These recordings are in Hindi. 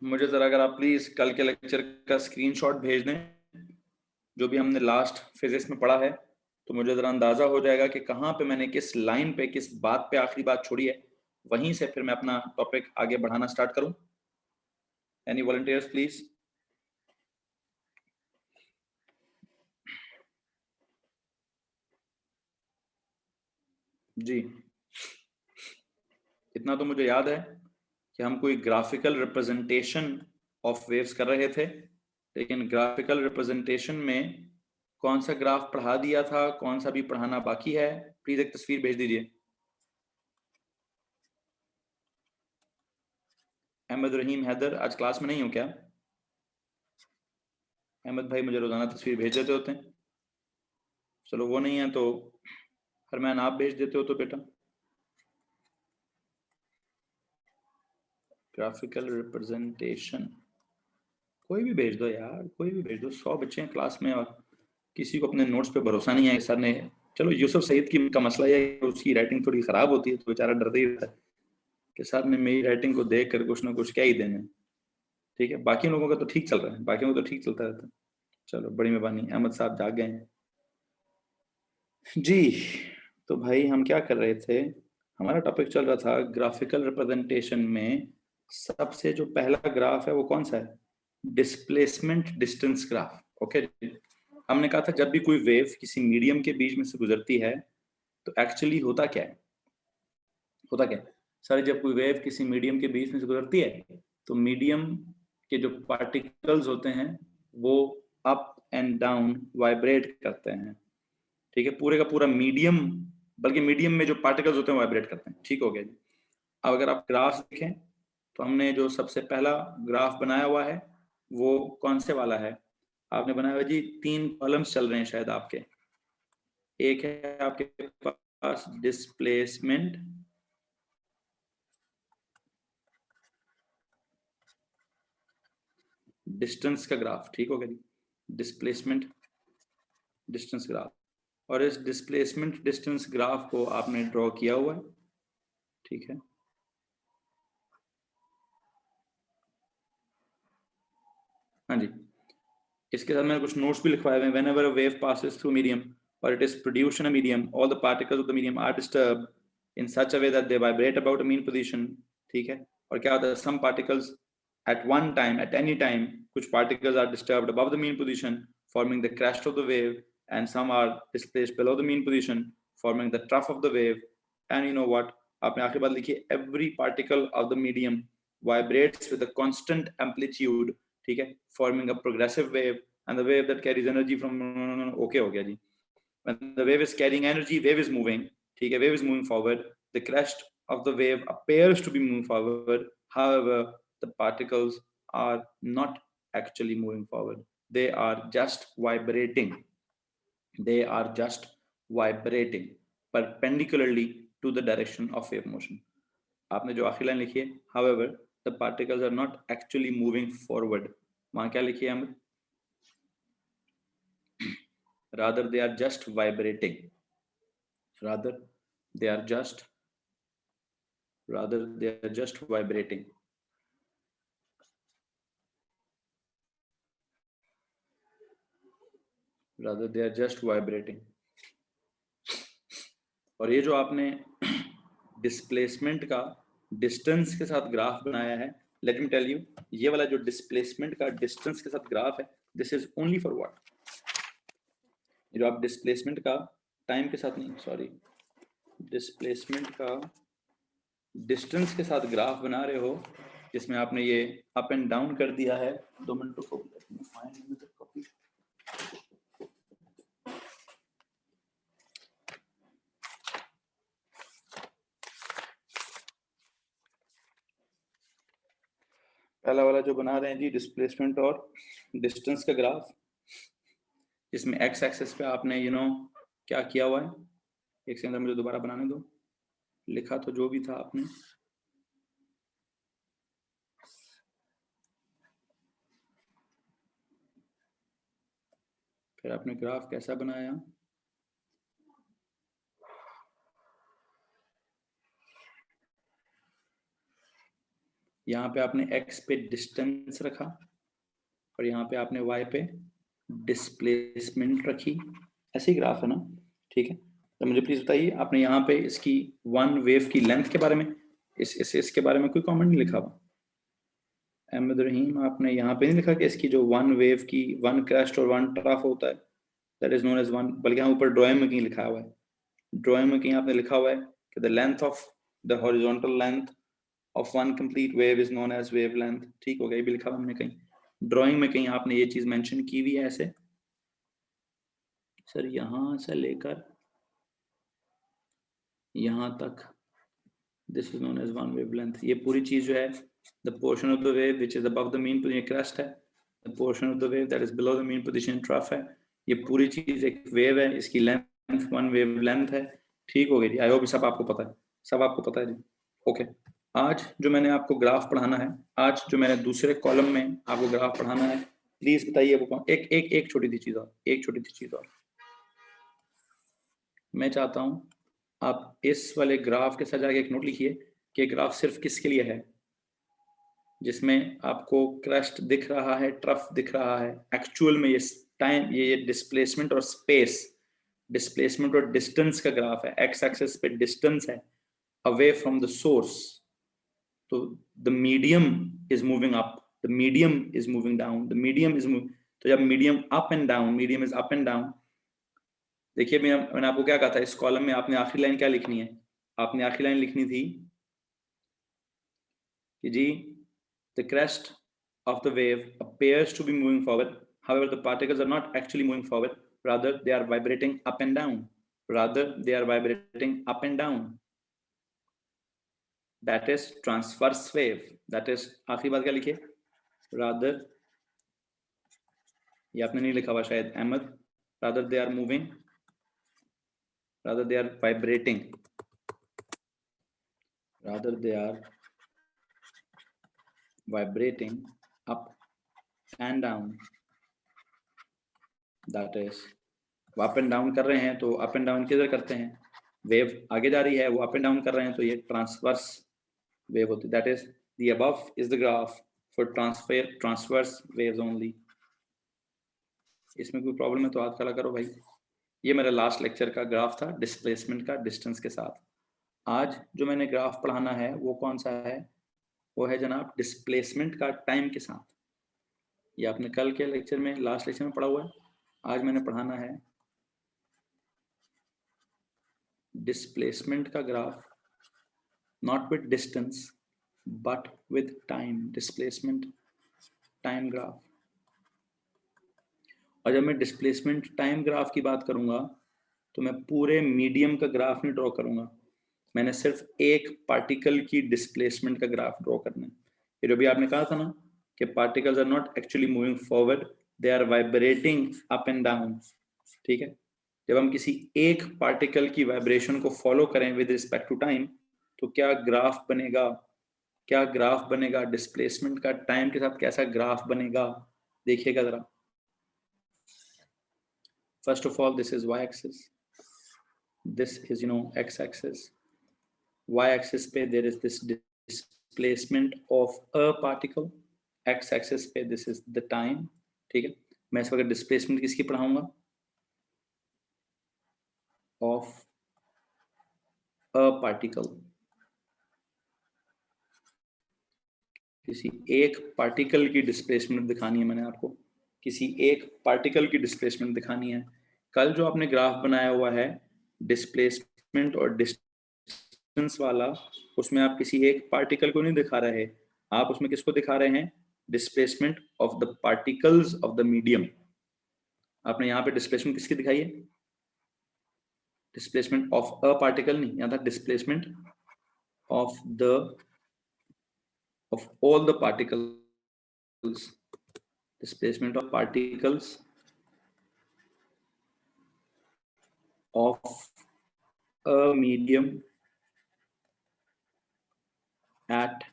मुझे ज़रा अगर आप प्लीज़ कल के लेक्चर का स्क्रीनशॉट भेज दें, जो भी हमने लास्ट फिजिक्स में पढ़ा है, तो मुझे ज़रा अंदाज़ा हो जाएगा कि कहाँ पे मैंने किस लाइन पे किस बात पे आखिरी बात छोड़ी है, वहीं से फिर मैं अपना टॉपिक आगे बढ़ाना स्टार्ट करूँ। Any volunteers please. जी, इतना तो मुझे याद है कि हम कोई ग्राफिकल रिप्रेजेंटेशन ऑफ वेव्स कर रहे थे, लेकिन ग्राफिकल रिप्रेजेंटेशन में कौन सा ग्राफ पढ़ा दिया था, कौन सा भी पढ़ाना बाकी है, प्लीज एक तस्वीर भेज दीजिए। अहमद रहीम हैदर आज क्लास में नहीं हो क्या? अहमद भाई मुझे रोजाना तस्वीर भेज देते होते हैं। चलो वो नहीं है तो फरमान आप भेज देते हो तो बेटा। ग्राफिकल रिप्रेजेंटेशन कोई भी भेज दो यार, कोई भी भेज दो। 100 बच्चे हैं क्लास में और किसी को अपने नोट्स पे भरोसा नहीं है सर ने। चलो यूसुफ सईद की का मसला यह है कि उसकी राइटिंग थोड़ी खराब होती है तो बेचारा डरता ही रहता है कि सर ने मेरी राइटिंग को देख कर कुछ ना कुछ क्या ही देना। ठीक है, बाकी लोगों का तो ठीक चल रहा है, बाकी को तो ठीक चलता रहता है। चलो बड़ी मेहरबानी, अहमद साहब जाग गए हैं जी। तो भाई हम क्या कर रहे थे, हमारा टॉपिक चल रहा था ग्राफिकल रिप्रेजेंटेशन में सबसे जो पहला ग्राफ है वो कौन सा है? Displacement distance graph. ओके, हमने कहा था जब भी कोई वेव किसी मीडियम के बीच में से गुजरती है तो एक्चुअली होता क्या है, होता क्या है सर? जब कोई वेव किसी मीडियम के बीच में से गुजरती है तो मीडियम के जो पार्टिकल्स होते हैं वो अप एंड डाउन वाइब्रेट करते हैं। ठीक है, पूरे का पूरा मीडियम, बल्कि मीडियम में जो पार्टिकल्स होते हैं वाइब्रेट करते हैं। ठीक हो गया जी। अब अगर आप ग्राफ देखें तो हमने जो सबसे पहला ग्राफ बनाया हुआ है वो कौन से वाला है? आपने बनाया हुआ जी, 3 कॉलम्स चल रहे हैं शायद आपके। एक है आपके पास डिस्प्लेसमेंट, डिस्टेंस का ग्राफ। ठीक हो गया जी, डिस्प्लेसमेंट डिस्टेंस ग्राफ। और इस डिस्प्लेसमेंट डिस्टेंस ग्राफ को आपने ड्रॉ किया हुआ है। ठीक है, हाँ जी। इसके साथ मैंने कुछ नोट्स भी लिखवाए हुए हैं। Whenever a wave passes through medium or it is produced in a medium, all the particles of the medium are disturbed in such a way that they vibrate about a mean position। ठीक है, और क्या होता है, some particles at one time, at any time, कुछ particles are disturbed above the mean position forming the crest of the wave, and some are displaced below the mean position forming the trough of the wave। and you know what, आपने आखिरी बात लिखी, every particle of the medium vibrates with a constant amplitude। ठीक है, forming a progressive wave and the wave that carries energy from okay हो गया जी। when the wave is carrying energy, wave is moving। ठीक है, wave is moving forward, the crest of the wave appears to be moving forward, however the particles are not actually moving forward, they are just vibrating, they are just vibrating perpendicularly to the direction of wave motion। आपने जो आखिरी लाइन लिखी है, however the particles are not actually moving forward, वहां क्या लिखी है हम? rather they are just vibrating, rather they are just rather they are just vibrating। rather they are just vibrating। और ये जो आपने डिस्प्लेसमेंट का डिस्टेंस के साथ ग्राफ बनाया है, लेट मी टेल यू, ये वाला जो डिस्प्लेसमेंट का डिस्टेंस के साथ ग्राफ है, this is only for what? जो आप डिस्प्लेसमेंट का टाइम के साथ नहीं, सॉरी, डिस्प्लेसमेंट का डिस्टेंस के साथ ग्राफ बना रहे हो जिसमें आपने ये अप एंड डाउन कर दिया है। 2 मिनट को कॉपी। पहला वाला जो बना रहे हैं जी, डिस्प्लेसमेंट और डिस्टेंस का ग्राफ, जिसमें एक्स एक्सिस पे आपने क्या किया हुआ है। एक सेकंड मुझे दोबारा बनाने दो, लिखा तो जो भी था आपने। फिर आपने ग्राफ कैसा बनाया? यहाँ पे आपने x पे डिस्टेंस रखा और यहाँ पे आपने y पे डिस्प्लेसमेंट रखी, ऐसी ग्राफ है ना, ठीक है। तो मुझे प्लीज बताइए, आपने यहाँ पे इसकी वन वेव की लेंथ के बारे में इसके बारे में कोई कमेंट नहीं लिखा हुआ? अहमद रहीम, आपने यहाँ पे नहीं लिखा कि इसकी जो वन वेव की वन क्रेस्ट और वन ट्रफ होता है, that is known as one, बल्कि यहाँ ऊपर ड्राइंग में कहीं लिखा हुआ है, ड्राइंग में कहीं आपने लिखा हुआ है कि the length of the horizontal length of one complete wave is known as wave length, ठीक हो गया, ये भी लिखा हुआ हमने कहीं ड्राइंग में, कहीं आपने ये चीज मेंशन की हुई है ऐसे? सर यहाँ से लेकर यहाँ तक this is known as one wavelength, ये पूरी चीज जो है, the portion of the wave which is above the mean position crest है, the portion of the wave that is below the mean position trough है, ये पूरी चीज एक वेव है, इसकी लेंथ वन वेवलेंथ है, ठीक हो गई जी। आई होप सब आपको पता है, सब आपको पता है जी, ओके। आज जो मैंने आपको ग्राफ पढ़ाना है, आज जो मैंने दूसरे कॉलम में आपको ग्राफ पढ़ाना है, प्लीज बताइए वो कौन, एक छोटी सी चीज और, एक छोटी सी चीज और मैं चाहता हूं आप इस वाले ग्राफ के साथ जाके एक नोट लिखिए कि ग्राफ सिर्फ किसके लिए है, जिसमें आपको क्रेस्ट दिख रहा है, ट्रफ दिख रहा है, एक्चुअल में ये टाइम, ये डिस्प्लेसमेंट और स्पेस, डिस्प्लेसमेंट और डिस्टेंस का ग्राफ है, एक्स एक्सिस पे डिस्टेंस है अवे फ्रॉम द सोर्स, तो the medium is moving up, the medium is moving down, the medium is moving, तो जब medium up and down, medium is up and down, देखिए मैंने आपको क्या कहा था, इस कॉलम में आपने आखिरी लाइन क्या लिखनी है, आपने आखिरी लाइन लिखनी थी कि जी the crest of the wave appears to be moving forward, however the particles are not actually moving forward, rather they are vibrating up and down, rather they are vibrating up and down, that is transverse wave, that is आखिरी बात क्या लिखिए, rather, ये आपने नहीं लिखा हुआ शायद Ahmad, rather they are moving, rather they are vibrating, rather they are vibrating up and down, that is वो अप एंड डाउन कर रहे हैं, तो अप एंड डाउन किधर करते हैं, वेव आगे जा रही है, वो अप एंड डाउन कर रहे हैं, तो ये ट्रांसवर्स वेव होती है, that is the above is the graph for transverse waves only. इसमें कोई प्रॉब्लम है तो हाथ खड़ा करो भाई। ये मेरा लास्ट लेक्चर का ग्राफ था डिस्प्लेसमेंट का डिस्टेंस के साथ। आज जो मैंने ग्राफ पढ़ाना है वो कौन सा है, वो है जनाब डिस्प्लेसमेंट का टाइम के साथ। ये आपने कल के लेक्चर में, लास्ट लेक्चर में पढ़ा हुआ है, आज मैंने पढ़ाना है डिस्प्लेसमेंट का graph, not with distance but with time, displacement time graph। और जब मैं डिस्प्लेसमेंट टाइम ग्राफ की बात करूंगा तो मैं पूरे मीडियम का ग्राफ नहीं ड्रॉ करूंगा, मैंने सिर्फ एक पार्टिकल की डिस्प्लेसमेंट का ग्राफ ड्रॉ करना है। ये जो भी आपने कहा था ना कि particles are not actually moving forward, they are vibrating up and down, ठीक है। जब हम किसी एक पार्टिकल की वाइब्रेशन को फॉलो करें विद रिस्पेक्ट टू टाइम, तो क्या ग्राफ बनेगा, क्या ग्राफ बनेगा डिस्प्लेसमेंट का टाइम के साथ, कैसा ग्राफ बनेगा देखिएगा जरा। First of all this is y axis, this is x axis, y axis पे there is this displacement of a particle, x axis पे दिस इज द टाइम, ठीक है। मैं इस वक्त डिस्प्लेसमेंट किसकी पढ़ाऊंगा, ऑफ अ पार्टिकल, किसी एक पार्टिकल की डिस्प्लेसमेंट दिखानी है मैंने आपको, किसी एक पार्टिकल की डिस्प्लेसमेंट दिखानी है। कल जो आपने ग्राफ बनाया हुआ है डिस्प्लेसमेंट और डिस्टेंस वाला, उसमें आप किसी एक पार्टिकल को नहीं दिखा रहे, आप उसमें किसको दिखा रहे हैं, displacement of the particles of the medium. आपने यहाँ पे डिस्प्लेसमेंट किसकी दिखाई है, डिस्प्लेसमेंट ऑफ अ पार्टिकल नहीं, यहाँ था displacement of the of all the particles, displacement of particles of a medium at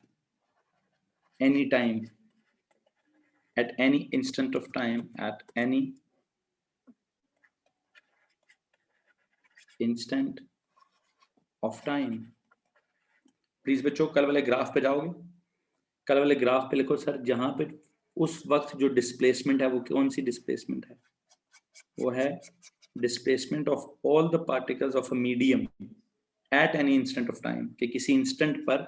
any time, at any instant of time, at any instant of time। Please बच्चों कल वाले ग्राफ पे जाओगे, कल वाले ग्राफ पे लिखो सर, जहां पे उस वक्त जो डिस्प्लेसमेंट है वो कौन सी डिस्प्लेसमेंट है? वो है displacement of all the particles of a medium at any instant of time, कि किसी इंस्टेंट पर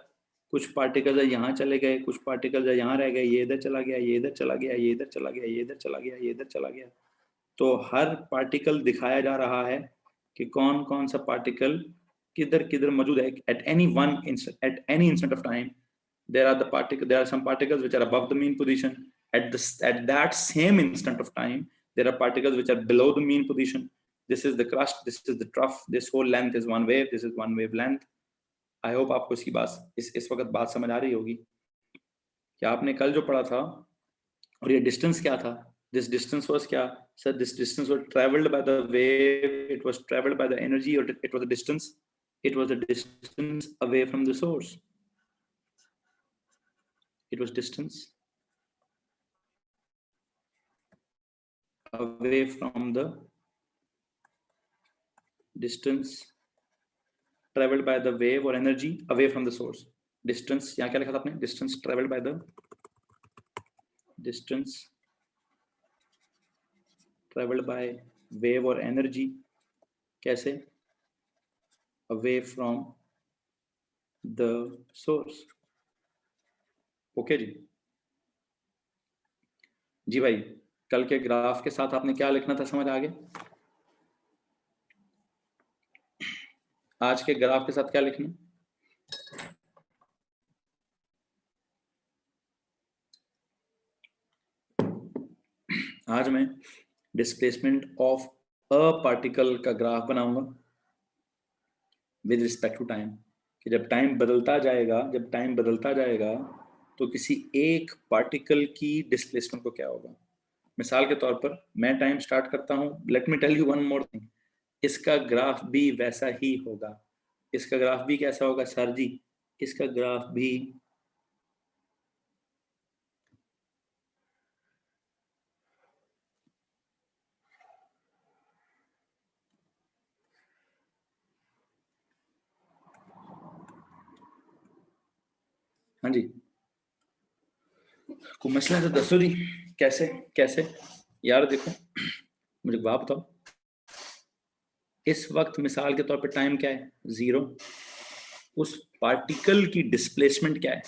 कुछ पार्टिकल्स यहाँ चले गए, कुछ पार्टिकल्स यहाँ रह गए, ये इधर चला गया, ये इधर चला गया, ये इधर चला गया, ये इधर चला गया, ये इधर चला गया। तो हर पार्टिकल दिखाया जा रहा है कि कौन कौन सा पार्टिकल किधर किधर मौजूद है at any one at any instant of time. there are some particles which are above the mean position. At that same instant of time, there are particles which are below the mean position. This is the crust, this is the trough, this whole length is one wave, this is one wavelength. I hope आपको इसकी बात इस वक्त बात समझ आ रही होगी कि आपने कल जो पढ़ा था और ये डिस्टेंस क्या था। This distance was क्या sir? This distance was traveled by the wave, it was traveled by the energy, or it was a distance, it was a distance away from the source. It was distance away from the distance traveled by the wave or energy away from the source. Distance यहाँ क्या लिखा था आपने? Distance traveled by the distance traveled by wave or energy कैसे? Away from the source. Okay जी भाई, कल के ग्राफ के साथ आपने क्या लिखना था, समझ आ गया? आज के ग्राफ के साथ क्या लिखना? आज मैं डिस्प्लेसमेंट ऑफ अ पार्टिकल का ग्राफ बनाऊंगा विद रिस्पेक्ट टू टाइम, कि जब टाइम बदलता जाएगा तो किसी एक पार्टिकल की डिस्प्लेसमेंट को क्या होगा। मिसाल के तौर पर मैं टाइम स्टार्ट करता हूं, let me tell you one more thing, इसका ग्राफ भी वैसा ही होगा। इसका ग्राफ भी कैसा होगा सर जी? इसका ग्राफ भी हाँ जी, को मसला तो दसो जी, कैसे कैसे यार? देखो मुझे बात बताओ, इस वक्त मिसाल के तौर पे टाइम क्या है? 0। उस पार्टिकल की डिस्प्लेसमेंट क्या है?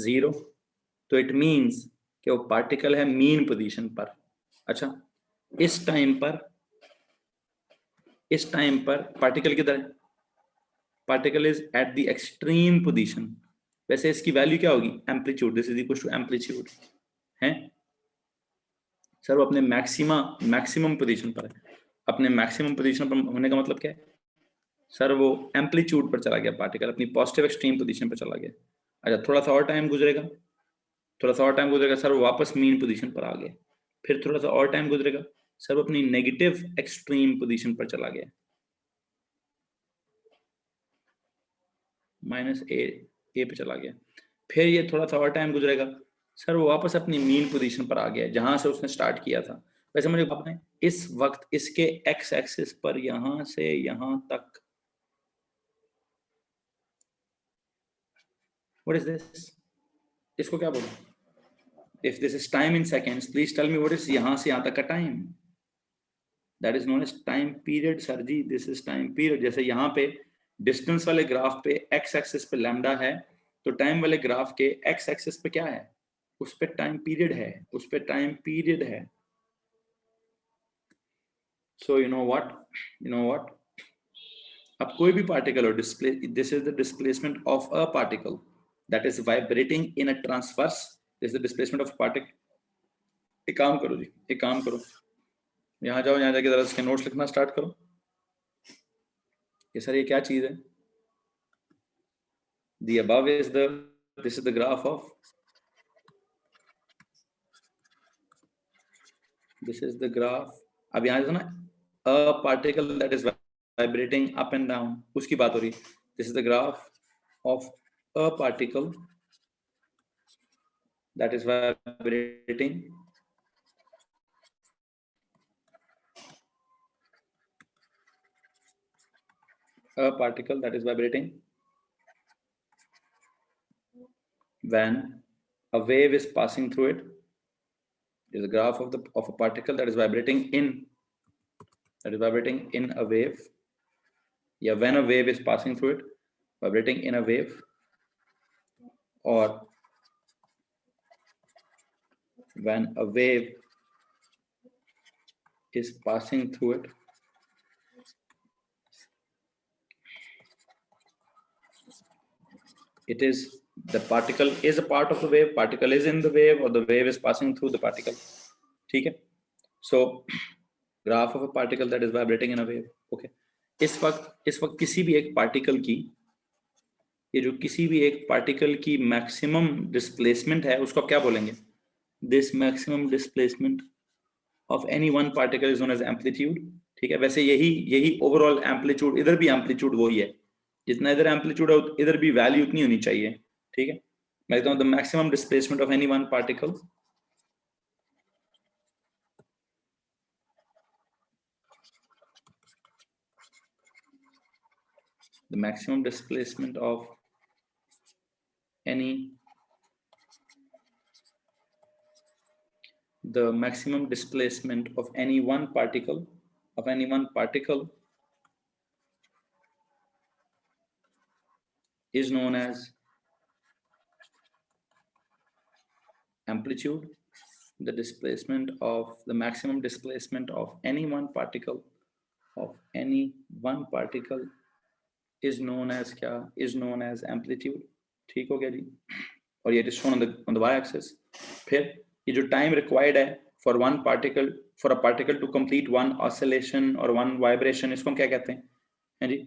0। तो इट मींस कि वो पार्टिकल है मीन पोजीशन पर। अच्छा, इस टाइम पर पार्टिकल किधर है? Particle is at the extreme position. वैसे इसकी वैल्यू क्या होगी? Amplitude, this is equal to amplitude है सर। वो अपने मैक्सिमम पोजीशन पर है। अपने मैक्सिमम पोजीशन पर होने का मतलब क्या है सर? वो एम्पलीट्यूड पर चला गया पार्टिकल, अपनी पॉजिटिव एक्सट्रीम पोजीशन पर चला गया। अच्छा, थोड़ा सा और टाइम गुजरेगा, सर वो वापस मीन पोजीशन पर आ गया। फिर थोड़ा सा और टाइम गुजरेगा, सर वो अपनी नेगेटिव एक्सट्रीम पोजीशन पर चला गया, -a पे चला गया। फिर ये थोड़ा सा और टाइम गुजरेगा, सर वो वापस अपनी मीन पोजीशन पर आ गया जहां से उसने स्टार्ट किया था। वैसे मुझे आपने इस वक्त इसके एक्स एक्सिस पर यहां से यहां तक, व्हाट इज दिस? इसको क्या बोलूं? If this is time in seconds, please tell me what is यहां से यहां तक का time? That is known as time period sir ji, this is time period. जैसे यहाँ पे डिस्टेंस वाले ग्राफ पे एक्स एक्सिस पे लैम्डा है, तो टाइम वाले ग्राफ के एक्स एक्सिस पे क्या है? उस पे टाइम पीरियड है, उस पे टाइम पीरियड है। सो यू नो व्हाट, अब कोई भी पार्टिकल हो, display, this is the displacement of a particle that is vibrating in a transverse, this is the displacement of particle. एक काम करो जी, एक काम करो, यहाँ जाओ, यहाँ जाके जरा इसके नोट्स लिखना स्टार्ट करो। ये सर ये क्या चीज है? The above is this is the graph of, this is the graph। अब यहाँ जो ना a particle that is vibrating up and down, उसकी बात हो रही। This is the graph of a particle that is vibrating when a wave is passing through it. There's a graph of a particle that is vibrating in a wave. Yeah, when a wave is passing through it, vibrating in a wave, or when a wave is passing through it, it is the particle is a part of the wave, particle is in the wave, or the wave is passing through the particle. ठीक है? So graph of a particle that is vibrating in a wave. Okay. इस वक्त किसी भी एक पार्टिकल की, ये जो किसी भी एक पार्टिकल की मैक्सिमम डिस्प्लेसमेंट है उसको क्या बोलेंगे? This maximum displacement of any one particle is known as amplitude. ठीक है, वैसे यही ओवरऑल एम्पलीट्यूड, इधर भी एम्पलीट्यूड वही है, जितना इधर एम्पलीट्यूड है इधर भी वैल्यू उतनी होनी चाहिए. ठीक है, मैं कहता हूं the maximum displacement of any one particle the maximum displacement of any one particle is known as amplitude. The maximum displacement of any one particle is known as amplitude. ठीक हो गया जी? और ये is shown on the y-axis. फिर ये जो time required है for a particle to complete one oscillation or one vibration, इसको हम क्या कहते हैं? हैं जी?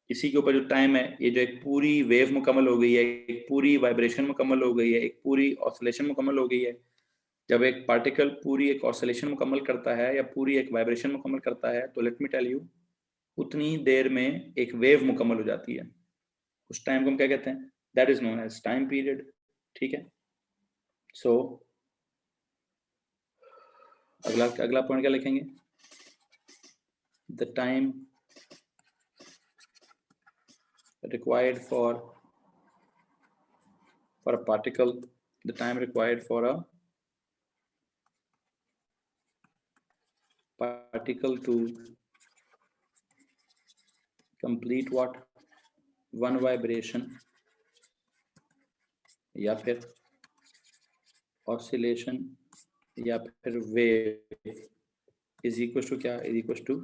इसी के ऊपर जो टाइम है, ये जो एक पूरी वेव मुकम्मल हो गई है, एक पूरी वाइब्रेशन मुकम्मल हो गई है, एक पूरी ऑसिलेशन मुकम्मल हो गई है. जब एक पार्टिकल पूरी एक ऑसिलेशन मुकम्मल करता है या पूरी एक वाइब्रेशन मुकम्मल करता है, तो लेट मी टेल यू, उतनी देर में एक वेव मुकम्मल हो जाती है. उस टाइम को हम क्या कहते हैं? That is known as time period. ठीक है, सो अगला पॉइंट क्या लिखेंगे? The time required for a particle, the time required for a particle to complete what? One vibration या फिर oscillation या फिर wave is equals to क्या? is equals to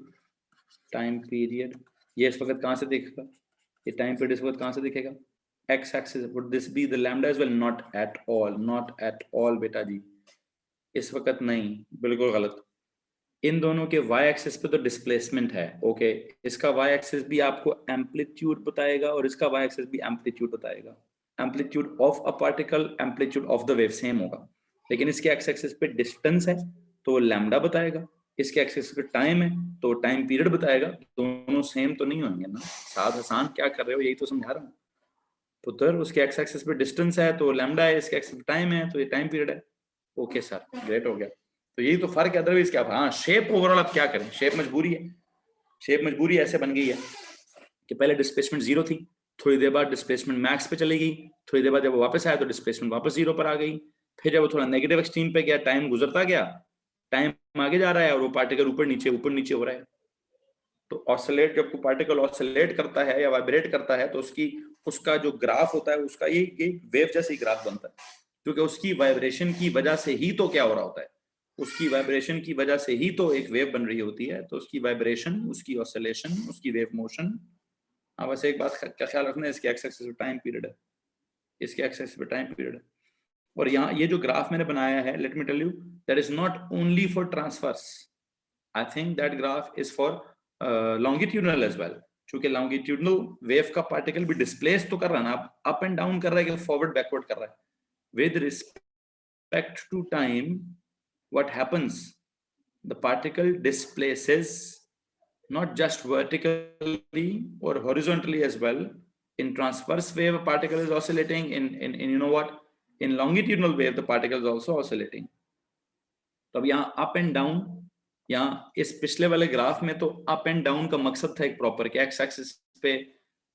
time period. ये इस वक्त कहाँ से दिखेगा? ये टाइम पीरियड इस वक्त कहाँ से दिखेगा? X axis. Would this be the lambda as well? Not at all बेटा जी, इस वक्त नहीं, बिल्कुल गलत. इन दोनों के वाई एक्सिस पे तो डिस्प्लेसमेंट है. ओके, इसका वाई एक्सिस भी आपको एम्पलीट्यूड बताएगा और इसका वाई एक्सिस भी एम्पलीट्यूड बताएगा. Amplitude of a particle, amplitude of the wave same होगा, लेकिन इसके एक्स एक्सिस पे डिस्टेंस है तो वो लैम्डा बताएगा, इसके एक्सिस पे टाइम है तो टाइम पीरियड बताएगा. दोनों सेम तो नहीं होंगे ना. साथ हसान क्या कर रहे हो, यही तो समझा रहा हूँ पुत्र. उसके एक्स एक्सिस पे डिस्टेंस है तो लैम्डा है, इसके एक्सिस पे टाइम है तो ये टाइम पीरियड है. ओके सर, ग्रेट हो गया. तो यही तो फर्क है, अदरवाइज क्या. हाँ, शेप ओवरऑल अब क्या करें, शेप मजबूरी ऐसे बन गई है कि पहले डिस्प्लेसमेंट 0 थी, थोड़ी देर बाद डिस्प्लेसमेंट मैक्स पे चली गई, थोड़ी देर बाद जब वो वापस आया तो डिस्प्लेसमेंट वापस 0 पर आ गई, फिर जब वो थोड़ा नेगेटिव एक्सट्रीम पे गया, टाइम गुजरता गया, टाइम आगे जा रहा है और वो पार्टिकल ऊपर नीचे हो रहा है. तो ऑसिलेट, जब कोई पार्टिकल ऑसिलेट करता है या वाइब्रेट करता है तो उसका जो ग्राफ होता है उसका ये वेव जैसे ही ग्राफ बनता है, क्योंकि उसकी वाइब्रेशन की वजह से ही तो क्या हो रहा होता है, उसकी वाइब्रेशन की वजह से ही तो एक वेव बन रही होती है. तो उसकी वाइब्रेशन, उसकी ऑसिलेशन, उसकी वेव मोशन. हाँ, बस एक बात का ख्याल रखना है, इसके एक्स एक्सिस पे टाइम पीरियड है, इसके एक्स एक्सिस पे टाइम पीरियड है. और यहाँ ये जो ग्राफ मैंने बनाया है, let me tell you, that is not only for transverse. I think that graph is for longitudinal as well, क्योंकि लॉन्गिट्यूडनल वेव का पार्टिकल भी डिस्प्लेस तो कर रहा है ना, अप एंड डाउन कर रहा है कि फॉरवर्ड बैकवर्ड कर रहा है. With respect to time what happens, the particle displaces not just vertically or horizontally as well. In transverse wave a particle is oscillating, in you know what, in longitudinal wave the particle is also oscillating. तो अब यहाँ अप एंड डाउन, यहाँ इस पिछले वाले ग्राफ में तो अप एंड डाउन का मकसद था एक प्रॉपर कि एक्स एक्सिस पे,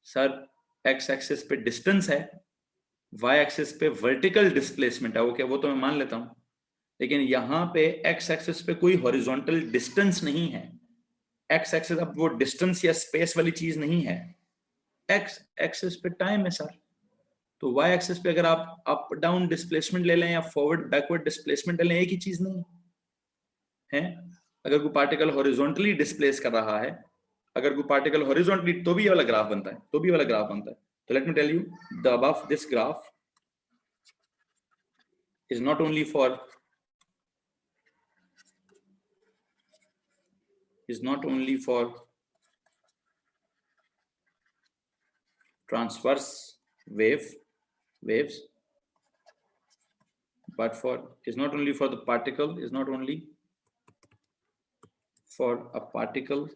सर एक्स एक्सिस पे डिस्टेंस है वाई एक्सिस पे वर्टिकल डिस्प्लेसमेंट है, ओके वो तो मैं मान लेता हूं, लेकिन यहां पे एक्स एक्सिस पे कोई हॉरिजॉन्टल डिस्टेंस नहीं है। एक्स एक्सिस अब वो डिस्टेंस या स्पेस वाली चीज नहीं है, एक्स एक्सिस पे टाइम है सर। तो वाई एक्सिस पे अगर आप अप डाउन डिस्प्लेसमेंट ले लें या फॉरवर्ड बैकवर्ड डिस्प्लेसमेंट ले लें, एक ही चीज नहीं है। अगर कोई पार्टिकल हॉरिजॉन्टली डिस्प्लेस कर रहा है, अगर कोई पार्टिकल हॉरिजॉन्टली, तो भी ये वाला ग्राफ बनता है, तो भी ये वाला ग्राफ बनता है। तो let me tell you, the above this graph is not only for transverse waves, but is not only for the particle, is not only for a particle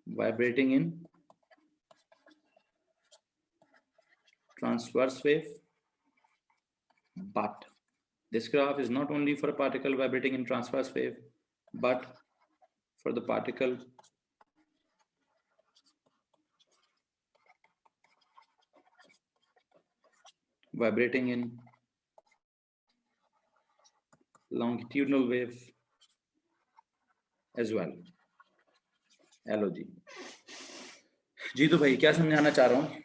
vibrating in transverse wave, but this graph is not only for a particle vibrating in transverse wave, but for the particle vibrating in longitudinal wave as well. Hello जी तो भाई क्या समझाना चाह रहा हूं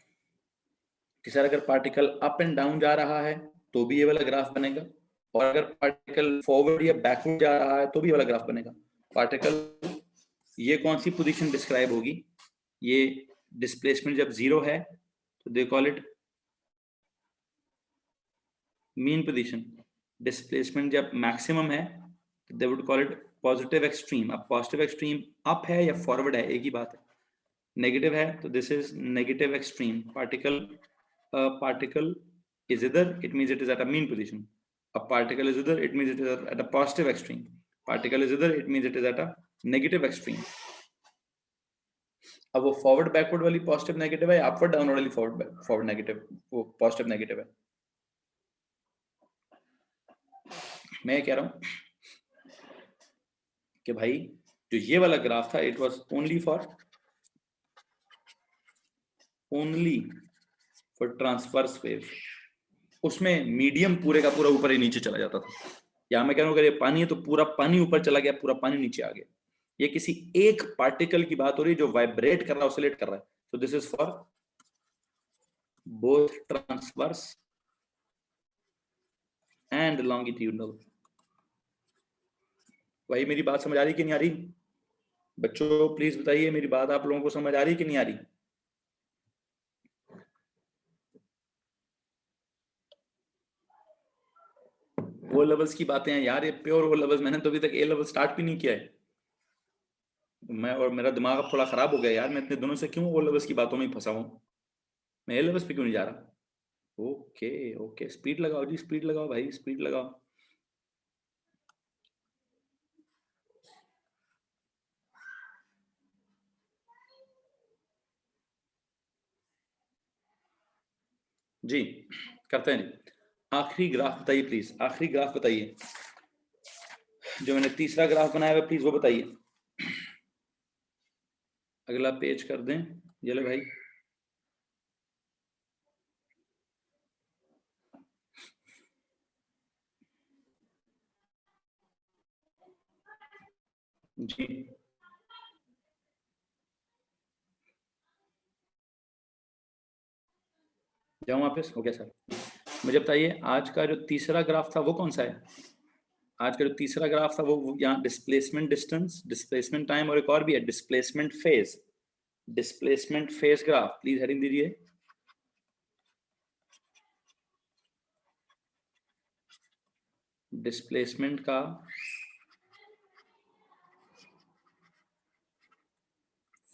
कि सर अगर पार्टिकल अप एंड डाउन जा रहा है तो भी ये वाला ग्राफ बनेगा, और अगर पार्टिकल फॉरवर्ड या बैकवर्ड जा रहा है तो भी ये वाला ग्राफ बनेगा। पार्टिकल ये कौन सी पोजीशन डिस्क्राइब होगी, ये डिस्प्लेसमेंट जब जीरो है तो they call it mean position, displacement जब मैक्सिमम है तो they would call it positive extreme. अब पॉजिटिव एक्सट्रीम अप है या फॉरवर्ड है, एक ही बात है। नेगेटिव है तो this is negative extreme. particle is either, it means it is at a mean position. A particle is either, it means it is at a positive extreme. Particle is either, it means it is at a negative extreme. अब वो फॉरवर्ड बैकवर्ड वाली पॉजिटिव नेगेटिव है, अपवर्ड डाउनवर्ड वाली फॉरवर्ड नेगेटिव, वो पॉजिटिव नेगेटिव है। मैं कह रहा हूं कि भाई जो ये वाला ग्राफ था, it was only for transverse wave. उसमें मीडियम पूरे का पूरा ऊपर ही नीचे चला जाता था। या मैं कह रहा हूं अगर ये पानी है तो पूरा पानी ऊपर चला गया, पूरा पानी नीचे आ गया। ये किसी एक पार्टिकल की बात हो रही है जो वाइब्रेट कर रहा है, ऑसिलेट कर रहा है। So this is for both transverse and longitudinal. भाई मेरी बात समझ आ रही कि नहीं आ रही? बच्चों प्लीज बताइए, मेरी बात आप लोगों को समझ आ रही कि नहीं आ रही? ओ लेवल्स की बातें हैं यार, ये प्योर ओ लेवल्स। मैंने तो अभी तक ए लेवल स्टार्ट भी नहीं किया है। मैं और मेरा दिमाग अब थोड़ा खराब हो गया यार, मैं इतने दिनों से क्यों ओ लेवल्स की बातों में फंसा हूं? मैं ए लेवल्स पे क्यों नहीं जा रहा? ओके ओके, स्पीड लगाओ जी, स्पीड लगाओ भाई, स्पीड लगाओ। जी करते हैं जी। आखिरी ग्राफ बताइए प्लीज, आखिरी ग्राफ बताइए। जो मैंने तीसरा ग्राफ बनाया हुआ, प्लीज वो बताइए। अगला पेज कर दें ये ले भाई। जी जाऊं वापस? हो गया सर। मुझे बताइए आज का जो तीसरा ग्राफ था वो कौन सा है? आज का जो तीसरा ग्राफ था वो यहाँ डिस्प्लेसमेंट डिस्टेंस, डिस्प्लेसमेंट टाइम, और एक और भी है displacement phase. Displacement phase graph please heading दीजिए। डिस्प्लेसमेंट का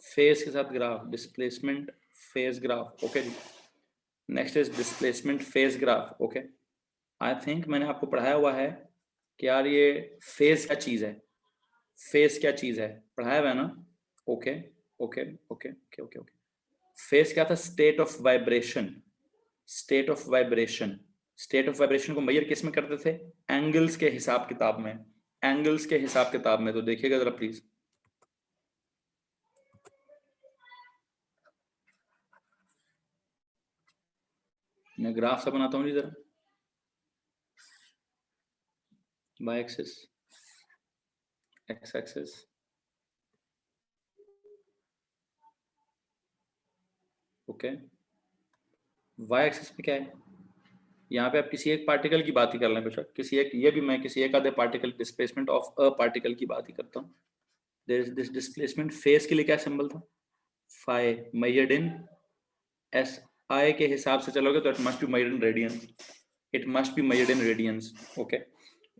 फेज के साथ graph, displacement phase graph. Okay जी, next is displacement phase graph. Okay, I think मैंने आपको पढ़ाया हुआ है कि यार ये फेज क्या चीज है, फेज क्या चीज है, पढ़ाया हुआ है ना? Okay okay okay okay okay okay. Phase क्या था? State of vibration. State of vibration, state of vibration को मेजर किस में करते थे? एंगल्स के हिसाब किताब में, एंगल्स के हिसाब किताब में। तो देखिएगा जरा प्लीज, मैं ग्राफ सा बनाता हूँ जी जरा, y axis, x axis, okay. y axis पे क्या है, यहाँ पे आप किसी एक पार्टिकल की बात ही कर लें बेशक, किसी एक, ये भी मैं किसी एक आधे particle displacement of a particle की बात ही करता हूँ। There is this displacement, phase के लिए क्या सिंबल था, phi, measured in S I के हिसाब से चलोगे तो it must be measured in radians, it must be measured in radians, okay,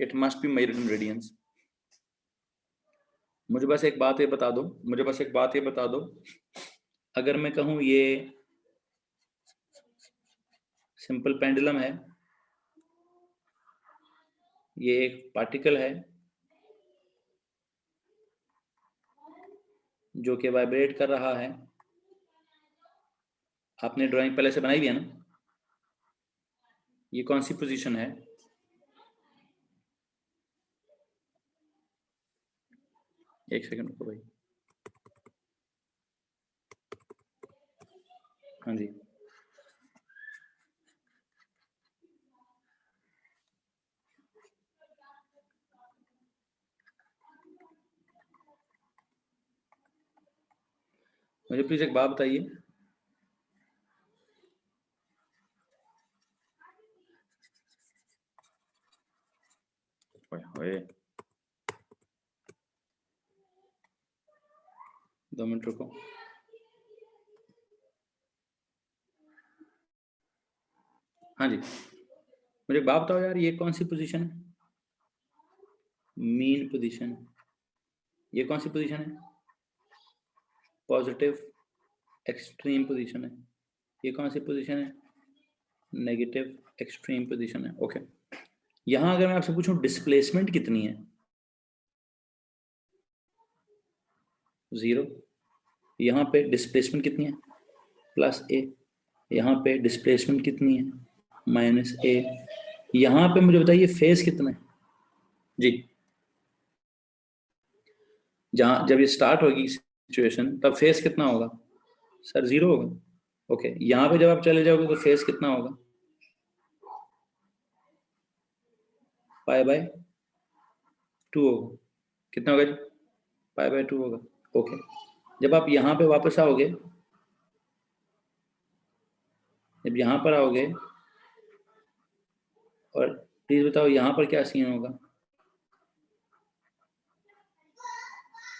it must be measured in radians. मुझे बस एक बात ये बता दो, मुझे बस एक बात ये बता दो, अगर मैं कहूँ ये सिंपल पेंडुलम है, ये एक पार्टिकल है जो कि वाइब्रेट कर रहा है, आपने ड्राइंग पहले से बनाई हुई है ना, ये कौन सी पोजीशन है, एक सेकंड रुको भाई, हाँ जी, मुझे प्लीज एक बात बताइए, ओए 2 मिनट रुको, हाँ जी, मुझे एक बात बताओ यार, ये कौन सी पोजीशन है, मीन पोजीशन, ये कौन सी पोजीशन है, पॉजिटिव एक्सट्रीम पोजीशन है, ये कौन सी पोजीशन है, नेगेटिव एक्सट्रीम पोजीशन है, ओके। यहां अगर मैं आपसे पूछूं डिस्प्लेसमेंट कितनी है, 0, यहाँ पे डिस्प्लेसमेंट कितनी है, +a, यहाँ पे डिस्प्लेसमेंट कितनी है, -a, यहाँ पे मुझे बताइए फेज कितना है जी, जहां जब ये स्टार्ट होगी सिचुएशन तब फेज कितना होगा, सर 0 होगा, ओके। यहाँ पे जब आप चले जाओगे तो फेज कितना होगा, π/2 होगा, कितना होगा जी, π/2 होगा, ओके। जब आप यहाँ पे वापस आओगे, जब यहाँ पर आओगे, और प्लीज बताओ यहाँ पर क्या सीन होगा,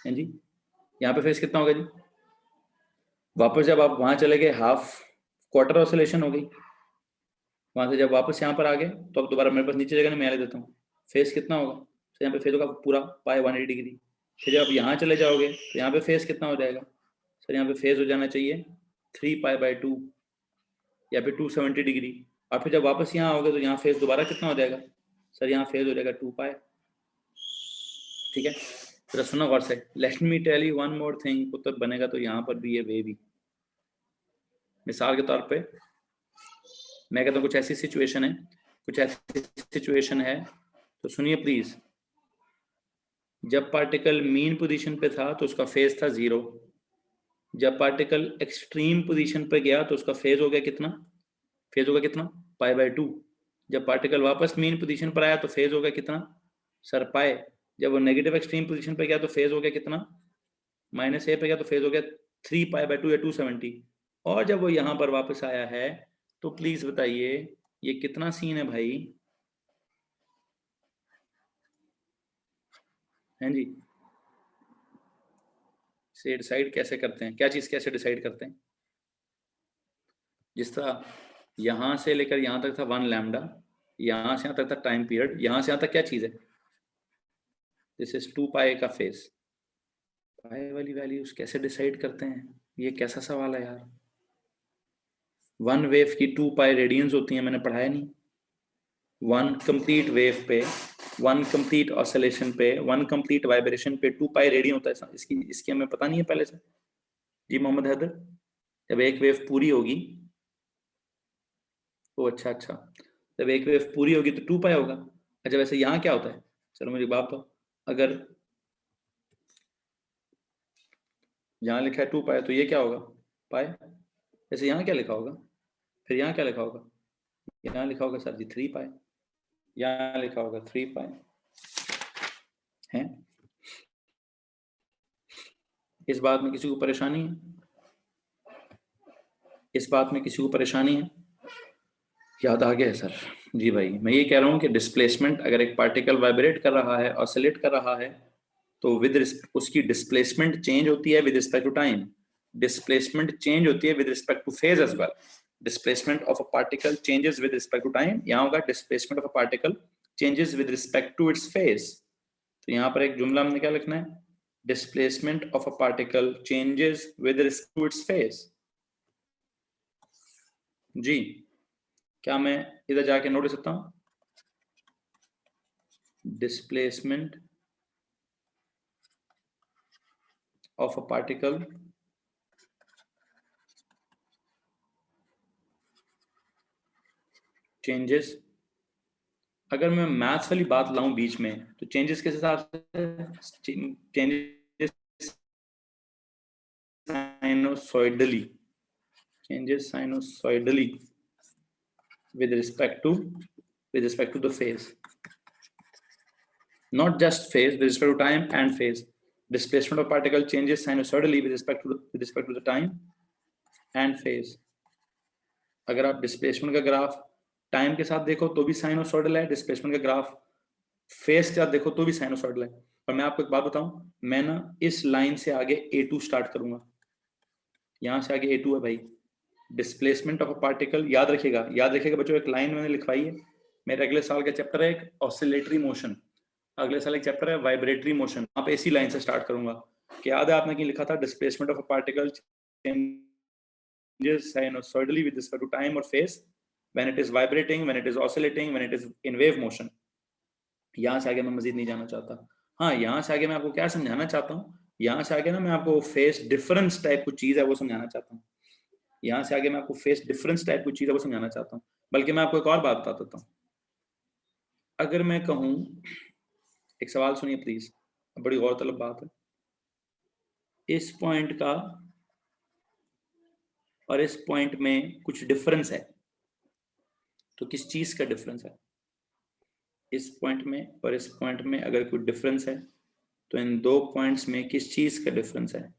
हैं जी, यहाँ पे फेज कितना होगा जी, वापस जब आप वहां चले गए हाफ क्वार्टर ऑसिलेशन हो गई, वहां से जब वापस यहाँ पर आ गए तो अब दोबारा मेरे पास नीचे जगह मैं ले देता हूँ, फेस कितना होगा, तो यहाँ पे फेस होगा पूरा π180 डिग्री। फिर जब आप यहाँ चले जाओगे तो यहाँ पे फेस कितना हो जाएगा, सर यहाँ पे फेस हो जाना चाहिए 3π/2 या फिर 270 डिग्री। और फिर जब वापस यहाँ आओगे तो यहाँ फेस दोबारा कितना हो जाएगा, सर यहाँ फेस हो जाएगा 2π, ठीक है। जरा सुनो गौर से, let me tell you one more thing, उत्तर बनेगा तो यहाँ पर भी ये वे भी, मिसाल के तौर पे मैं कहता हूँ कुछ ऐसी सिचुएशन है, कुछ ऐसी सिचुएशन है, तो सुनिए प्लीज, जब पार्टिकल मीन पोजीशन पे था तो उसका फेज था 0, जब पार्टिकल एक्सट्रीम पोजीशन पे गया तो उसका फेज हो गया कितना, फेज होगा कितना, π/2। जब पार्टिकल वापस मीन पोजीशन पर आया तो फेज हो गया कितना, सर पाए। जब वो नेगेटिव एक्सट्रीम पोजीशन पे गया तो फेज हो गया कितना, -a पे गया तो फेज हो गया 3π/2 या 270। और जब वो यहाँ पर वापस आया है तो प्लीज बताइए ये कितना सीन है भाई, हैं जी, से डिसाइड कैसे करते हैं, क्या चीज कैसे डिसाइड करते हैं, जिस तरह यहां से लेकर यहां तक था 1 लैम्डा, यहां से यहां तक था टाइम पीरियड, यहां से यहां तक क्या चीज है, दिस इज 2π का फेज, पाई वाली वैल्यूज कैसे डिसाइड करते हैं, ये कैसा सवाल है यार, 1 वेव की 2π रेडियंस होती है, मैंने पढ़ाया नहीं, 1 कंप्लीट वेव पे, 1 कंप्लीट ऑसिलेशन पे, 1 कंप्लीट वाइब्रेशन पे 2π रेडियन होता है, इसकी इसकी हमें पता नहीं है पहले से जी मोहम्मद हैदर, जब एक वेव पूरी होगी, ओ अच्छा अच्छा, जब एक वेव पूरी होगी तो 2π होगा। अच्छा वैसे यहाँ क्या होता है, चलो मुझे बात बताओ, अगर यहाँ लिखा है 2π तो ये क्या होगा, पाए, वैसे यहाँ क्या लिखा होगा, फिर यहाँ क्या लिखा होगा, यहाँ लिखा होगा सर जी 3 पाई, यहाँ लिखा होगा 3 पाई है। इस बात में किसी को परेशानी है? इस बात में किसी को परेशानी है? याद आ गया है सर? जी भाई, मैं ये कह रहा हूँ कि डिस्प्लेसमेंट, अगर एक पार्टिकल वाइब्रेट कर रहा है, ऑसिलेट कर रहा है, तो उसकी डिस्प्लेसमेंट चेंज होती है with respect to time, displacement change होती है with respect to phase as well. Displacement of a particle changes with respect to time, यहाँ होगा displacement of a particle changes with respect to its phase. तो यहाँ पर एक जुमला हमने क्या लिखना है? Displacement of a particle changes with respect to its phase. जी, क्या मैं इधर जाके नोट कर सकता हूं? Displacement of a particle changes, अगर मैं मैथ्स वाली बात लाऊं बीच में, तो चेंजेस किस हिसाब से? Changes sinusoidally, changes sinusoidally with respect to the phase, not just phase, with respect to time and phase. Displacement of particle changes sinusoidally with respect to the time and phase. अगर आप डिस्प्लेसमेंट का ग्राफ टाइम के साथ देखो तो भी साइनोसॉइडल है, डिस्प्लेसमेंट का ग्राफ फेज के साथ देखो तो भी साइनोसॉइडल है। और मैं आपको एक बात बताऊं, मैं ना इस लाइन से आगे A2 स्टार्ट करूंगा, यहां से आगे A2 है भाई। डिस्प्लेसमेंट ऑफ अ पार्टिकल, याद रखिएगा बच्चों, एक लाइन मैंने लिखवाई है। मेरे अगले साल का चैप्टर है एक ऑसिलेटरी मोशन, अगले साल एक चैप्टर है वाइब्रेटरी मोशन, आप इसी लाइन से स्टार्ट करूंगा। क्या याद है आपने कि लिखा था? Displacement of a particle changes sinusoidally with respect to time और phase when it is vibrating, when it is oscillating, when it is in wave motion. यहां से आगे मैं मजीद नहीं जाना चाहता। हाँ, यहां से आगे मैं आपको क्या समझाना चाहता हूँ, यहां से आगे ना मैं आपको फेस डिफरेंस टाइप कुछ चीज है वो समझाना चाहता हूँ। यहां से आगे मैं आपको फेस डिफरेंस टाइप कुछ चीज है वो समझाना चाहता हूँ। बल्कि मैं आपको एक और बात बता देता हूँ। अगर मैं कहूँ, एक सवाल सुनिए प्लीज, बड़ी गौरतलब बात है, इस पॉइंट का और इस पॉइंट में कुछ डिफरेंस है, तो किस चीज का डिफरेंस है? इस पॉइंट में और इस पॉइंट में अगर कुछ डिफरेंस है, तो इन दो पॉइंट्स में किस चीज का डिफरेंस है?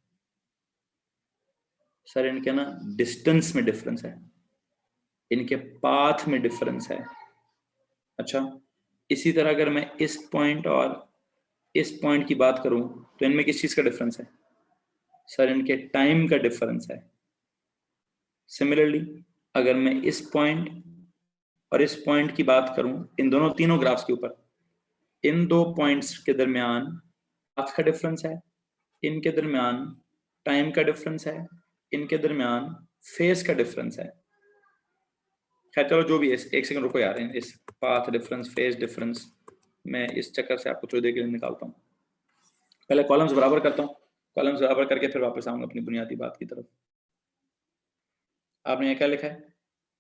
सर इनके ना डिस्टेंस में डिफरेंस है, इनके पाथ में डिफरेंस है। अच्छा, इसी तरह अगर मैं इस पॉइंट और इस पॉइंट की बात करूं, तो इनमें किस चीज का डिफरेंस है? सर इनके टाइम का डिफरेंस है। सिमिलरली अगर मैं इस पॉइंट और इस पॉइंट की बात करूं, इन दोनों तीनों ग्राफ्स के ऊपर, इन दो पॉइंट्स के दरमियान पाथ का डिफरेंस है, इनके दरमियान टाइम का डिफरेंस है, इनके दरमियान फेस का डिफरेंस है। खैर चलो जो भी है, एक सेकंड रुको यार, इस पाथ डिफरेंस, फेज डिफरेंस, मैं इस चक्कर से आपको थोड़ी देर के लिए निकालता हूँ। पहले कॉलम्स बराबर करता हूँ, कॉलम्स बराबर करके फिर वापस आऊंगा अपनी बुनियादी बात की तरफ। आपने यहाँ क्या लिखा है?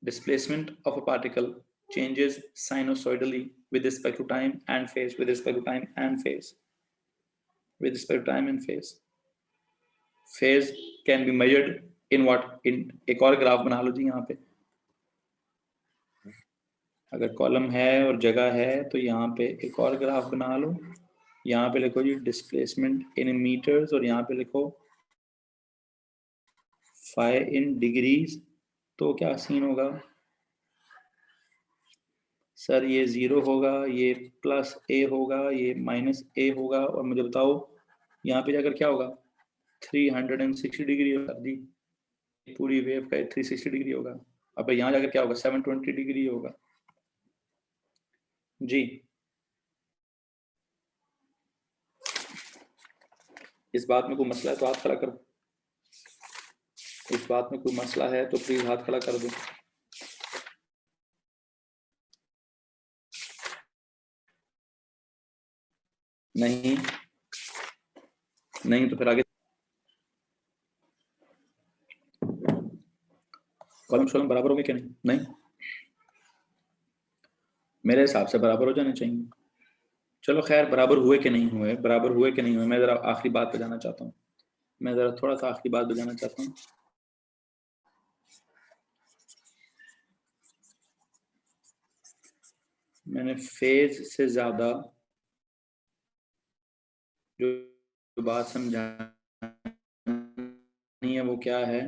Displacement of a particle changes sinusoidally with respect to time and phase, with respect to time and phase, with respect to time and phase. Phase can be measured in what? In एक और ग्राफ बना लो जी यहाँ पे, अगर कॉलम है और जगह है तो यहाँ पे एक और ग्राफ बना लो। यहाँ पे लिखो जी डिस्प्लेसमेंट इन मीटर्स और यहाँ पे लिखो फाई इन डिग्रीज। तो क्या सीन होगा सर? ये 0 होगा, ये प्लस ए होगा, ये माइनस ए होगा, और मुझे बताओ यहाँ पे जाकर क्या होगा? 360 डिग्री होगा जी, पूरी वेव का 360 डिग्री होगा। अब यहाँ जाकर क्या होगा? 720 डिग्री होगा जी। इस बात में कोई मसला है तो हाथ खड़ा करो, इस बात में कोई मसला है तो प्लीज हाथ खड़ा कर दो। नहीं नहीं तो फिर आगे कॉलम शॉलम बराबर होंगे क्या? नहीं, मेरे हिसाब से बराबर हो जाने चाहिए। चलो खैर, बराबर हुए कि नहीं हुए, बराबर हुए कि नहीं हुए, मैं जरा आखिरी बात पे जाना चाहता हूँ, मैं जरा थोड़ा सा आखिरी बात पे जाना चाहता हूँ। मैंने फेज से ज्यादा जो बात समझानी है वो क्या है?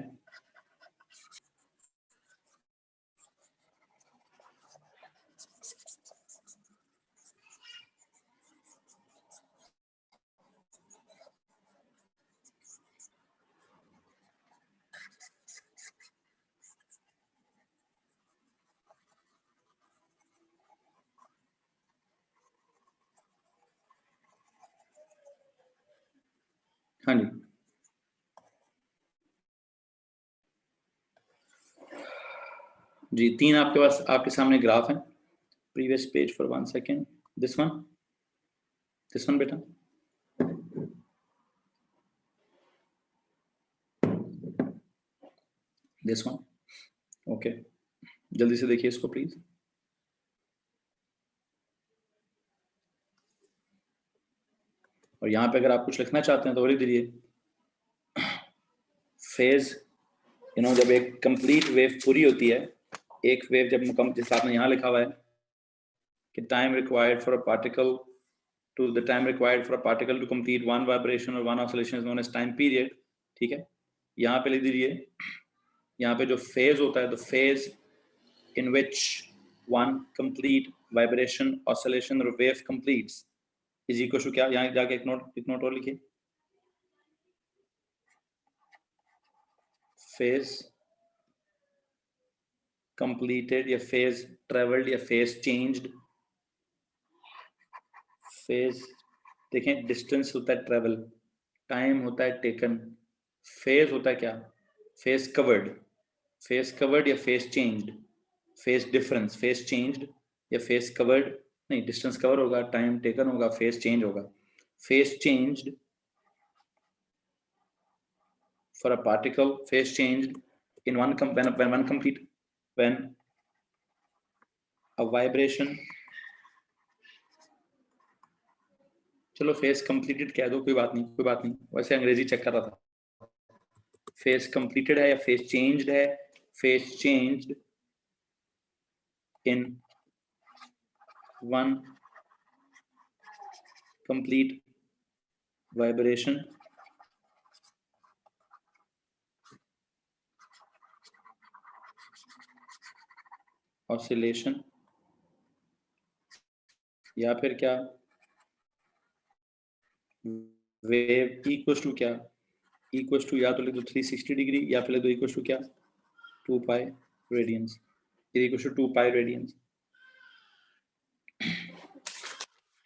हाँ जी, जी 3 आपके पास आपके सामने ग्राफ है। Previous page for 1 second, this one बेटा, दिस वन, ओके, जल्दी से देखिए इसको प्लीज। और यहाँ पे अगर आप कुछ लिखना चाहते हैं तो लिख दीजिए। फेज जब एक कंप्लीट वेव पूरी होती है, एक वेव जब मुकम्मल, जैसे आपने यहाँ लिखा हुआ है कि time required for a particle to the time required for a particle to complete one vibration or one oscillation is known as time period, ठीक है। यहाँ पे लिख दीजिए, यहाँ पे जो फेज होता है, the phase in which one complete vibration, oscillation or wave completes is equal to क्या, यहाँ जाके एक नोट और लिखिए, phase completed या phase traveled या phase changed। phase देखें, डिस्टेंस होता है ट्रेवल, टाइम होता है टेकन, फेज होता है क्या, फेज कवर्ड या phase changed, phase difference, phase changed या फेज कवर्ड, नहीं डिस्टेंस कवर होगा, टाइम टेकन होगा, फेज चेंज होगा। Phase changed for a particle, phase changed in one when a vibration, चलो फेज कंप्लीटेड कह दो, कोई बात नहीं, वैसे अंग्रेजी चेक कर रहा था। फेज कंप्लीटेड है या फेज चेंज्ड है, phase changed in one complete vibration oscillation या फिर क्या, वेव इक्वल टू क्या, इक्वल टू या तो लिख दो 360 डिग्री या फिर लिख दो इक्वल टू क्या, 2 pi radians, equal to 2 pi radians,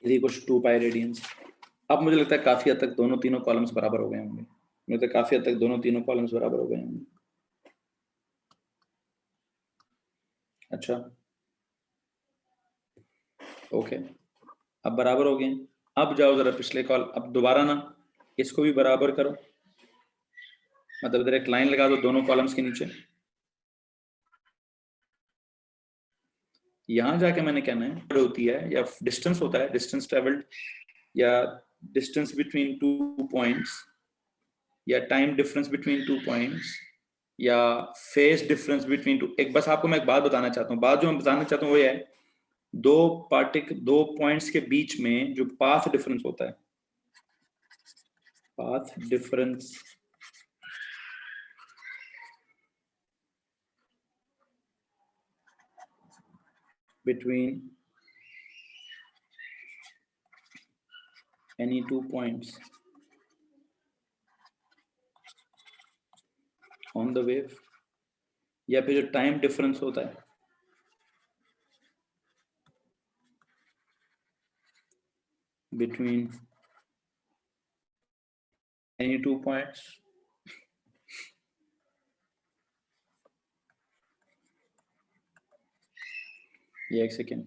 equal to 2 pi radians. अब मुझे लगता है काफी हद तक दोनों तीनों कॉलम्स बराबर हो गए होंगे, मुझे तो काफी हद तक दोनों तीनों कॉलम्स बराबर हो गए होंगे। अच्छा ओके, अब बराबर हो गए। अब जाओ जरा पिछले कॉल, अब दोबारा ना इसको भी बराबर करो, मतलब इधर एक लाइन लगा दो दोनों कॉलम्स के नीचे। यहां जाके मैंने कहना है होती है या डिस्टेंस होता है, डिस्टेंस ट्रेवल्ड या डिस्टेंस बिटवीन 2 पॉइंट्स या टाइम डिफरेंस बिटवीन 2 पॉइंट्स या फेज डिफरेंस बिटवीन 2। एक बस आपको मैं एक बात बताना चाहता हूँ, बात जो मैं बताना चाहता हूँ वो ये है, दो पॉइंट्स के बीच में जो पाथ डिफरेंस होता है, path difference between any 2 points on the wave, या फिर जो टाइम डिफरेंस होता है between any 2 points, ये एक सेकेंड,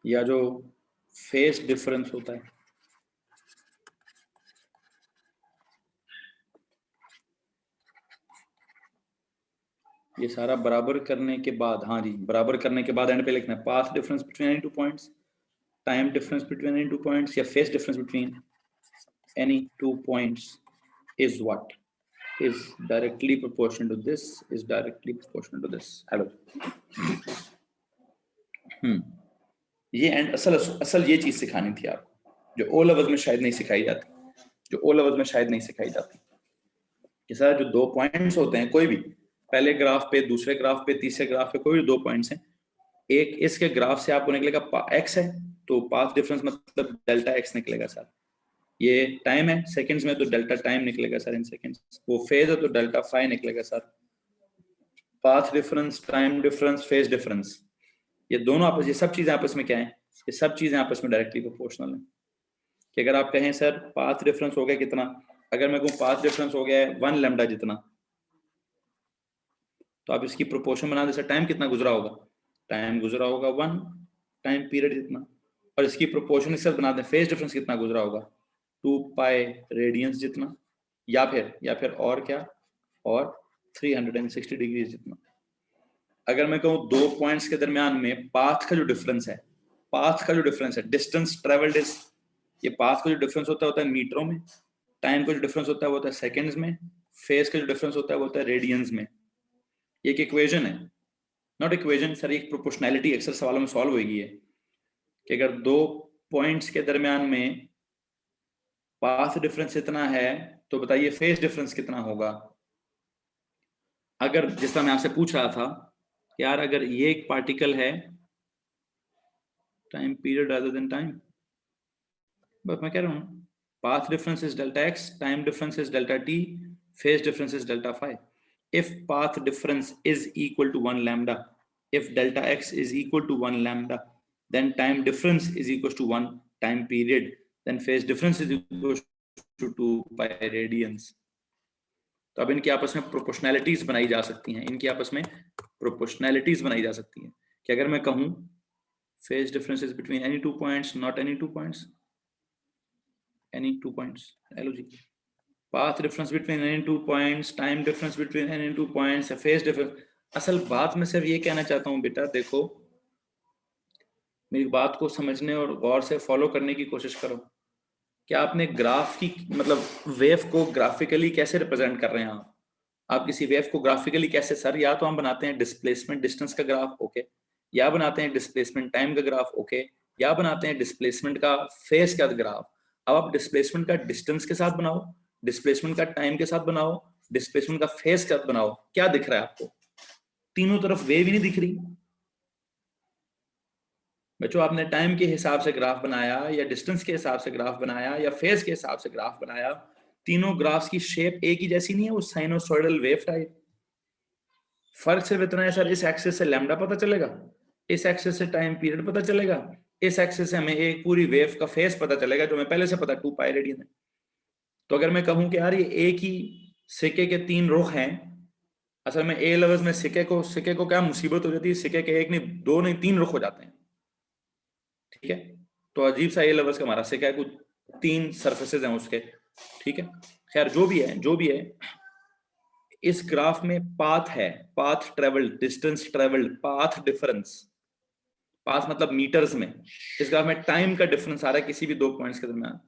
या जो फेज डिफरेंस होता है, ये सारा बराबर करने के बाद, हाँ जी बराबर करने के बाद एंड पे लिखना है path difference between any 2 points, time difference between any 2 points या phase difference between any 2 points is what. is directly proportional to this, is directly proportional to this. Hello ये एंड असल ये चीज सिखानी थी आपको, जो ओ लेवल्स में शायद नहीं सिखाई जाती, कि सर जो 2 पॉइंट्स होते हैं कोई भी, पहले ग्राफ पे, दूसरे ग्राफ पे, तीसरे ग्राफ पे, कोई भी 2 पॉइंट्स हैं, एक इसके ग्राफ से आपको निकलेगा x है तो पाथ डिफरेंस मतलब डेल्टा x निकलेगा सर, ये टाइम है सेकंड्स में तो डेल्टा टाइम निकलेगा सर इन सेकंड्स, वो फेज है तो डेल्टा फाई निकलेगा sir, path difference, time difference, phase difference, ये दोनों आपस, ये सब चीजें आपस में क्या है, ये सब चीजें आपस में डायरेक्टली प्रोपोर्शनल है। कि अगर आप कहें सर पाथ डिफरेंस हो गया कितना, अगर मैं कहूँ पाथ डिफरेंस हो गया है 1 लैम्डा जितना, तो आप इसकी प्रोपोर्शन बना दे सर, टाइम कितना गुजरा होगा, टाइम गुजरा होगा 1 टाइम पीरियड जितना, और इसकी प्रोपोर्शन इससे बना दें फेज डिफरेंस कितना गुजरा होगा 2 पाई रेडियंस जितना, या फिर और क्या, और 360 डिग्री जितना। अगर मैं कहूँ 2 पॉइंट्स के दरमियान में पाथ का जो डिफरेंस है, डिस्टेंस ट्रेवल्ड इज, ये पाथ का जो डिफरेंस होता है मीटरों में, टाइम का जो डिफरेंस होता है वो होता है सेकंड्स में, फेज का जो डिफरेंस होता है वो होता है रेडियंस में। ये एक इक्वेशन है, नॉट इक्वेशन सर, एक प्रोपोर्शनैलिटी अक्सर सवालों में सॉल्व होगी है कि अगर 2 पॉइंट्स के दरमियान में पाथ डिफरेंस इतना है तो बताइए फेज डिफरेंस कितना होगा। अगर जिस तरह मैं आपसे पूछ रहा था कि यार अगर ये एक पार्टिकल है, time period rather than time, बस मैं कह रहा हूँ path difference is delta x, time difference is delta t, phase difference is delta phi. If path difference is equal to 1 lambda, if delta x is equal to 1 lambda, then time difference is equal to 1 time period, then phase difference is equal to 2 pi radians. तो अब इनकी आपस में प्रोपोर्शनैलिटीज बनाई जा सकती हैं, कि अगर मैं कहूँ phase difference is between any 2 points, not any 2 points, any 2 points, LOG. Path difference between any 2 points, time difference between any 2 points, phase difference. असल बात मैं सिर्फ ये कहना चाहता हूँ बेटा, देखो मेरी बात को समझने और गौर से फॉलो करने की कोशिश करो कि आपने ग्राफ की मतलब वेव को ग्राफिकली कैसे रिप्रेजेंट कर रहे हैं आप किसी वेव को ग्राफिकली कैसे, सर या तो हम बनाते हैं डिस्प्लेसमेंट डिस्टेंस का ग्राफ, ओके, या बनाते हैं डिस्प्लेसमेंट टाइम का ग्राफ, ओके, या बनाते हैं डिस्प्लेसमेंट का फेज का ग्राफ। अब आप डिस्प्लेसमेंट का डिस्टेंस के साथ बनाओ, डिस्प्लेसमेंट का टाइम के साथ बनाओ, डिस्प्लेसमेंट का फेज के साथ बनाओ, क्या दिख रहा है आपको? तीनों तरफ वेव ही नहीं दिख रही बच्चों। आपने टाइम के हिसाब से ग्राफ बनाया या डिस्टेंस के हिसाब से ग्राफ बनाया या फेज के हिसाब से ग्राफ बनाया, तीनों ग्राफ्स की शेप एक ही जैसी नहीं है, वो साइनोसॉइडल वेव टाइप। फर्क सिर्फ इतना है सर, इस एक्सिस से लैम्डा पता चलेगा, इस एक्सिस से टाइम पीरियड पता चलेगा, इस एक्सिस से हमें एक पूरी वेव का फेस पता चलेगा जो हमें पहले से पता 2 पाई रेडियन है। तो अगर मैं कहूं कि यार ये एक ही सिक्के के 3 रुख हैं, असल में ए लेवल्स में सिक्के को क्या मुसीबत हो जाती है, सिक्के के एक नहीं 2 नहीं 3 रुख हो जाते हैं, ठीक है। तो अजीब सा ए लेवल्स का हमारा सिक्का कुछ 3 सरफेसेस हैं उसके, ठीक है। खैर जो भी है इस ग्राफ में पाथ है, path travelled, distance travelled, path difference, path मतलब मीटर्स में, इस ग्राफ में टाइम का डिफरेंस आ रहा है किसी भी 2 पॉइंट्स के दरमियान,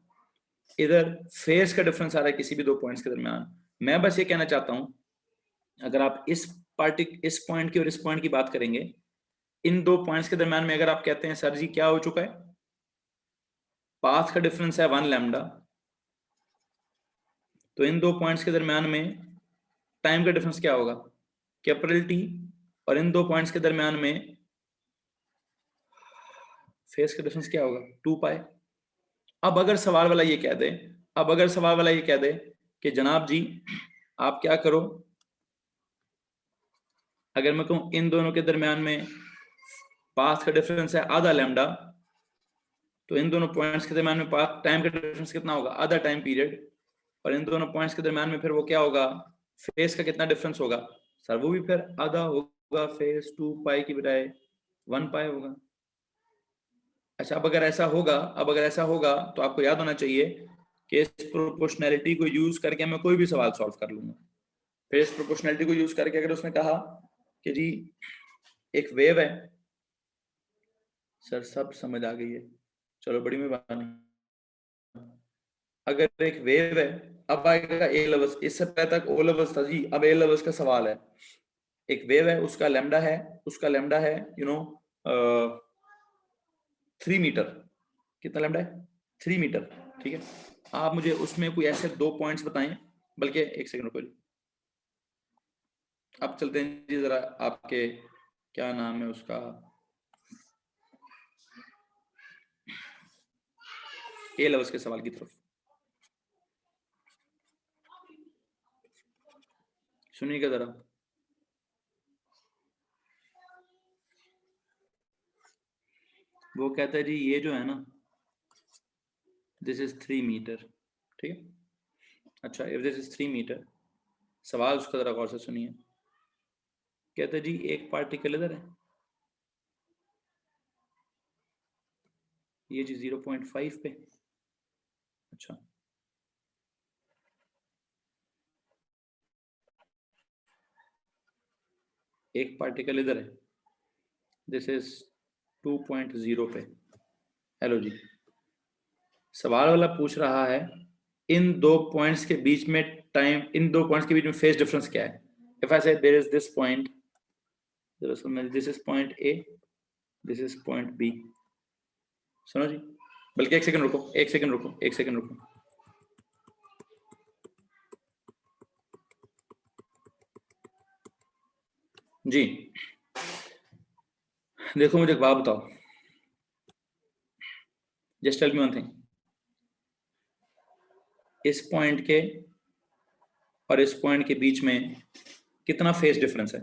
इधर फेज का डिफरेंस आ रहा है किसी भी 2 पॉइंट्स के दरमियान। मैं बस ये कहना चाहता हूं अगर आप इस पॉइंट की और इस पॉइंट की बात करेंगे, इन 2 पॉइंट्स के दरमियान में अगर आप कहते हैं सर जी क्या हो चुका है, पाथ का डिफरेंस है 1 लैम्डा, तो इन 2 पॉइंट्स के दरमियान में टाइम का डिफरेंस क्या होगा, कैपिटल टी, और इन 2 पॉइंट्स के दरमियान में फेस का डिफरेंस क्या होगा 2 पाई। अब अगर सवाल वाला ये कह दे कि जनाब जी आप क्या करो, अगर मैं कहूं इन दोनों के दरमियान में पाथ का डिफरेंस है आधा लैम्डा, तो इन दोनों पॉइंट्स के दरमियान में पाथ टाइम का डिफरेंस कितना होगा, आधा टाइम पीरियड, और इन दोनों पॉइंट्स के दरमियान में फिर वो क्या होगा, फेस का कितना डिफरेंस होगा सर, वो भी फिर आधा होगा, फेस 2 पाई की बजाय 1 पाई होगा। अच्छा अब अगर ऐसा होगा तो आपको याद होना चाहिए कि इस प्रोपोर्शनैलिटी को यूज करके मैं कोई भी सवाल सॉल्व कर लूंगा। फिर इस प्रोपोर्शनैलिटी को यूज करके अगर उसने कहा कि जी एक वेव है, सर सब समझ आ गई है, चलो बड़ी मेहरबानी। अगर एक वेव है, अब आएगा ए लेवल्स, इससे पहले तक ओ लेवल्स था जी, अब ए लेवल्स का सवाल है। एक वेव है, उसका लैम्डा है 3 मीटर। कितना लैम्डा है? 3 मीटर। ठीक है, आप मुझे उसमें कोई ऐसे 2 पॉइंट्स बताएं, बल्कि एक सेकंड रुको, अब चलते हैं जी जरा आपके क्या नाम है उसका, ए लेवल्स के सवाल की तरफ। सुनिएगा जरा, वो कहता है जी ये जो है ना, दिस इज 3 मीटर। ठीक है, अच्छा इफ दिस इज 3 मीटर, सवाल उसका जरा गौर से सुनिए। कहता है जी एक पार्टिकल इधर है, ये जी 0.5 पे। अच्छा, एक पार्टिकल इधर है, दिस इज 2.0 पे। हेलो जी, सवाल वाला पूछ रहा है इन दो पॉइंट्स के बीच में टाइम, इन दो पॉइंट्स के बीच में फेज डिफरेंस क्या है। If I say there is this point, this is point A, this is point B. सुनो जी, बल्कि एक सेकंड रुको, एक सेकंड रुको, एक सेकंड रुको। जी देखो, मुझे एक बात बताओ, just tell me one thing, इस पॉइंट के और इस पॉइंट के बीच में कितना फेज डिफरेंस है?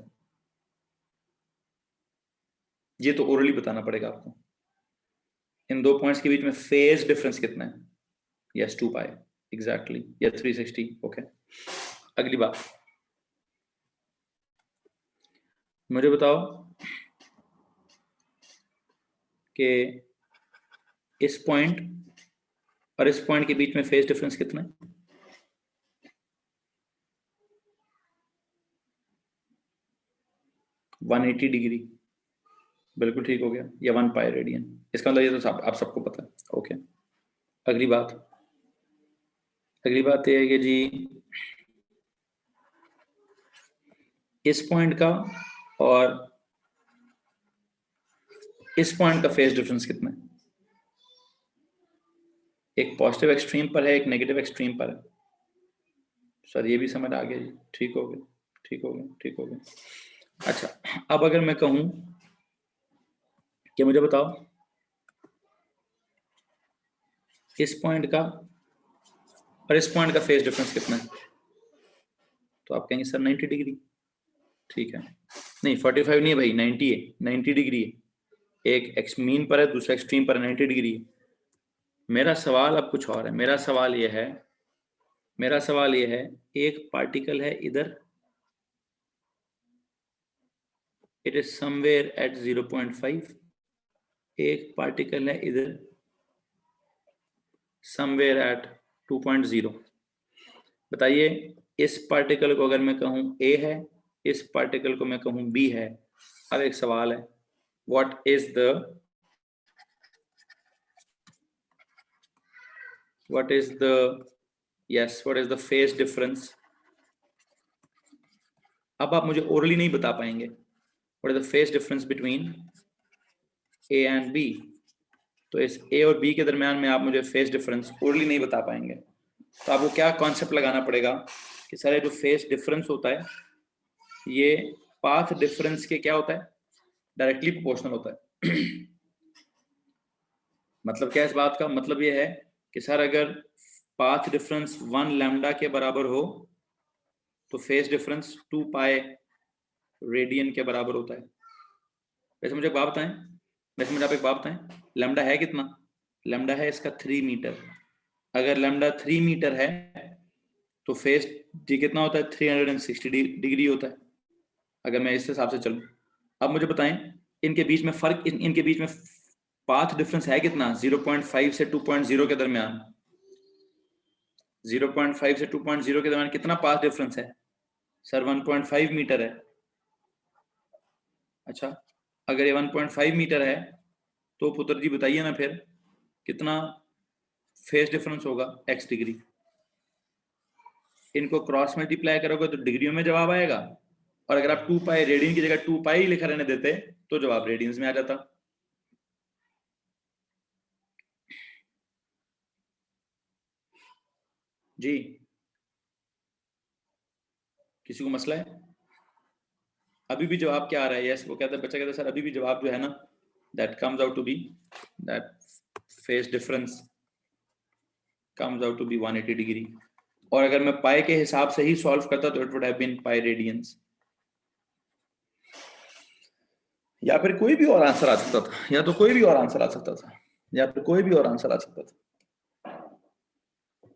ये तो ओरली बताना पड़ेगा आपको। इन दो पॉइंट्स के बीच में फेज डिफरेंस कितना है? यस 2 पाई एग्जैक्टली, या 360। ओके, अगली बात मुझे बताओ कि इस पॉइंट और इस पॉइंट के बीच में फेज डिफरेंस कितना है? $180 डिग्री, बिल्कुल ठीक हो गया, या 1 पाई रेडियन। इसका मतलब ये तो आप सबको पता है। ओके, अगली बात, अगली बात यह है कि जी इस पॉइंट का और इस पॉइंट का फेज डिफरेंस कितना है? एक पॉजिटिव एक्सट्रीम पर है, एक नेगेटिव एक्सट्रीम पर है। सर ये भी समझ आ गया जी, ठीक हो गया, ठीक हो गया, ठीक हो गया। अच्छा, अब अगर मैं कहूं कि मुझे बताओ इस पॉइंट का और इस पॉइंट का फेज डिफरेंस कितना है, तो आप कहेंगे सर 90 डिग्री। ठीक है, नहीं 45 नहीं है भाई, 90 है, 90 डिग्री है। एक एक्स मीन पर है, दूसरा एक्सट्रीम पर 90 डिग्री है। मेरा सवाल अब कुछ और है, मेरा सवाल ये है, मेरा सवाल ये है, एक पार्टिकल है इधर, इट इज समवेयर एट 0.5, एक पार्टिकल है इधर समवेयर एट 2.0। बताइए, इस पार्टिकल को अगर मैं कहूं ए है, इस पार्टिकल को मैं कहूं बी है, अब एक सवाल है, what is the phase difference? अब आप मुझे ओरली नहीं बता पाएंगे what is the phase difference between A and B. तो इस ए और बी के दरमियान में आप मुझे फेज डिफरेंस ओरली नहीं बता पाएंगे, तो आपको क्या कॉन्सेप्ट लगाना पड़ेगा कि सारे जो फेज डिफरेंस होता है ये पाथ डिफरेंस के क्या होता है, डायरेक्टली प्रोपोर्शनल होता है। मतलब क्या इस बात का मतलब ये है कि सर अगर पाथ डिफरेंस 1 लैम्डा के बराबर हो तो फेज डिफरेंस 2 पाई रेडियन के बराबर होता है। वैसे मुझे एक बात बताएं, वैसे मुझे आप एक बात बताएं, लैम्डा है कितना? लैम्डा है इसका 3 मीटर। अगर लैम्डा 3 मीटर है तो फेज जी कितना होता है? 360 डिग्री होता है, अगर मैं इस हिसाब से चलूं। अब मुझे बताएं, इनके बीच में फर्क, इनके बीच में पाथ डिफरेंस है कितना? 0.5 से 2.0 के दरमियान, 0.5 से 2.0 के दरमियान कितना पाथ डिफरेंस है? सर 1.5 मीटर है। अच्छा, अगर ये 1.5 मीटर है तो पुत्र जी बताइए ना फिर कितना फेज डिफरेंस होगा x डिग्री, इनको क्रॉस मल्टीप्लाई करोगे तो डिग्रियों में जवाब आएगा, और अगर आप 2 पाई रेडियन की जगह 2 पाई लिखा रहने देते तो जवाब रेडियंस में आ जाता। जी किसी को मसला है? अभी भी जवाब क्या आ रहा है? यस, वो कहता है, बच्चा कहता है सर अभी भी जवाब जो है ना, that comes out to be, that phase difference comes out to be 180 degree, और अगर मैं पाई के हिसाब से ही सॉल्व करता तो it would have been pi radians, या फिर कोई भी और आंसर आ सकता था, या तो कोई भी और आंसर आ सकता था, या फिर कोई भी और आंसर आ सकता था।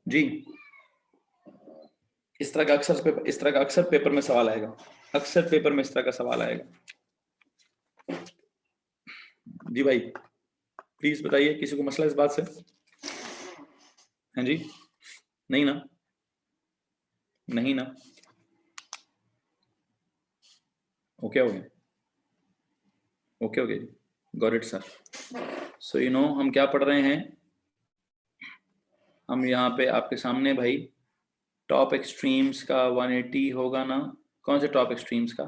जी इस तरह का अक्सर पेपर में सवाल आएगा, अक्सर पेपर में इस तरह का सवाल आएगा। जी भाई प्लीज बताइए, किसी को मसला इस बात से? हाँ जी, नहीं ना, नहीं ना, ओके हो गया, okay okay, got it sir. So you know हम क्या पढ़ रहे हैं, हम यहाँ पे आपके सामने भाई टॉप एक्सट्रीम्स का 180 होगा ना, कौन से टॉप एक्सट्रीम्स का?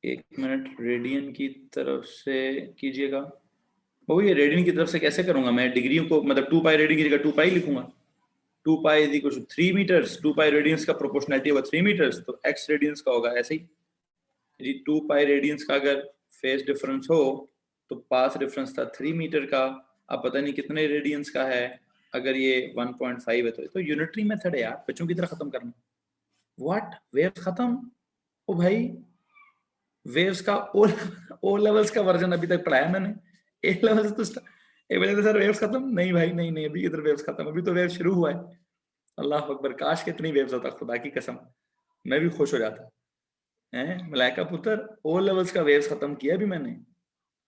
एक मिनट, रेडियन की तरफ से कीजिएगा। वो ये रेडियन की तरफ से कैसे करूंगा मैं डिग्रियों को, मतलब 2 पाई रेडियन की जगह 2 पाई लिखूंगा, 2 pi is equal to 3 metres, 2 pi radians का प्रोपोर्शनलिटी होगा 3 मीटर्स, तो x रेडियंस का होगा ऐसे ही जी। 2 पाई रेडियंस का अगर फेज डिफरेंस हो तो पाथ डिफरेंस था 3 मीटर का, अब पता नहीं कितने रेडियंस का है, अगर ये 1.5 है तो यूनिटरी मेथड है यार, बच्चों की तरह खत्म करना। व्हाट, वेव्स खत्म? ओ भाई वेव्स का ओ लेवल्स का वर्जन अभी तक पढ़ाया मैंने, ए लेवल्स तो एक बजे सर वेव्स खत्म, नहीं भाई नहीं नहीं, अभी इधर वेव्स खत्म, अभी तो वेव शुरू हुआ है। अल्लाह अकबर, काश कितनी वेव्स होता, खुदा की कसम मैं भी खुश हो जाता है। मलाइका पुत्र ओ लेवल्स का वेव्स खत्म किया भी मैंने,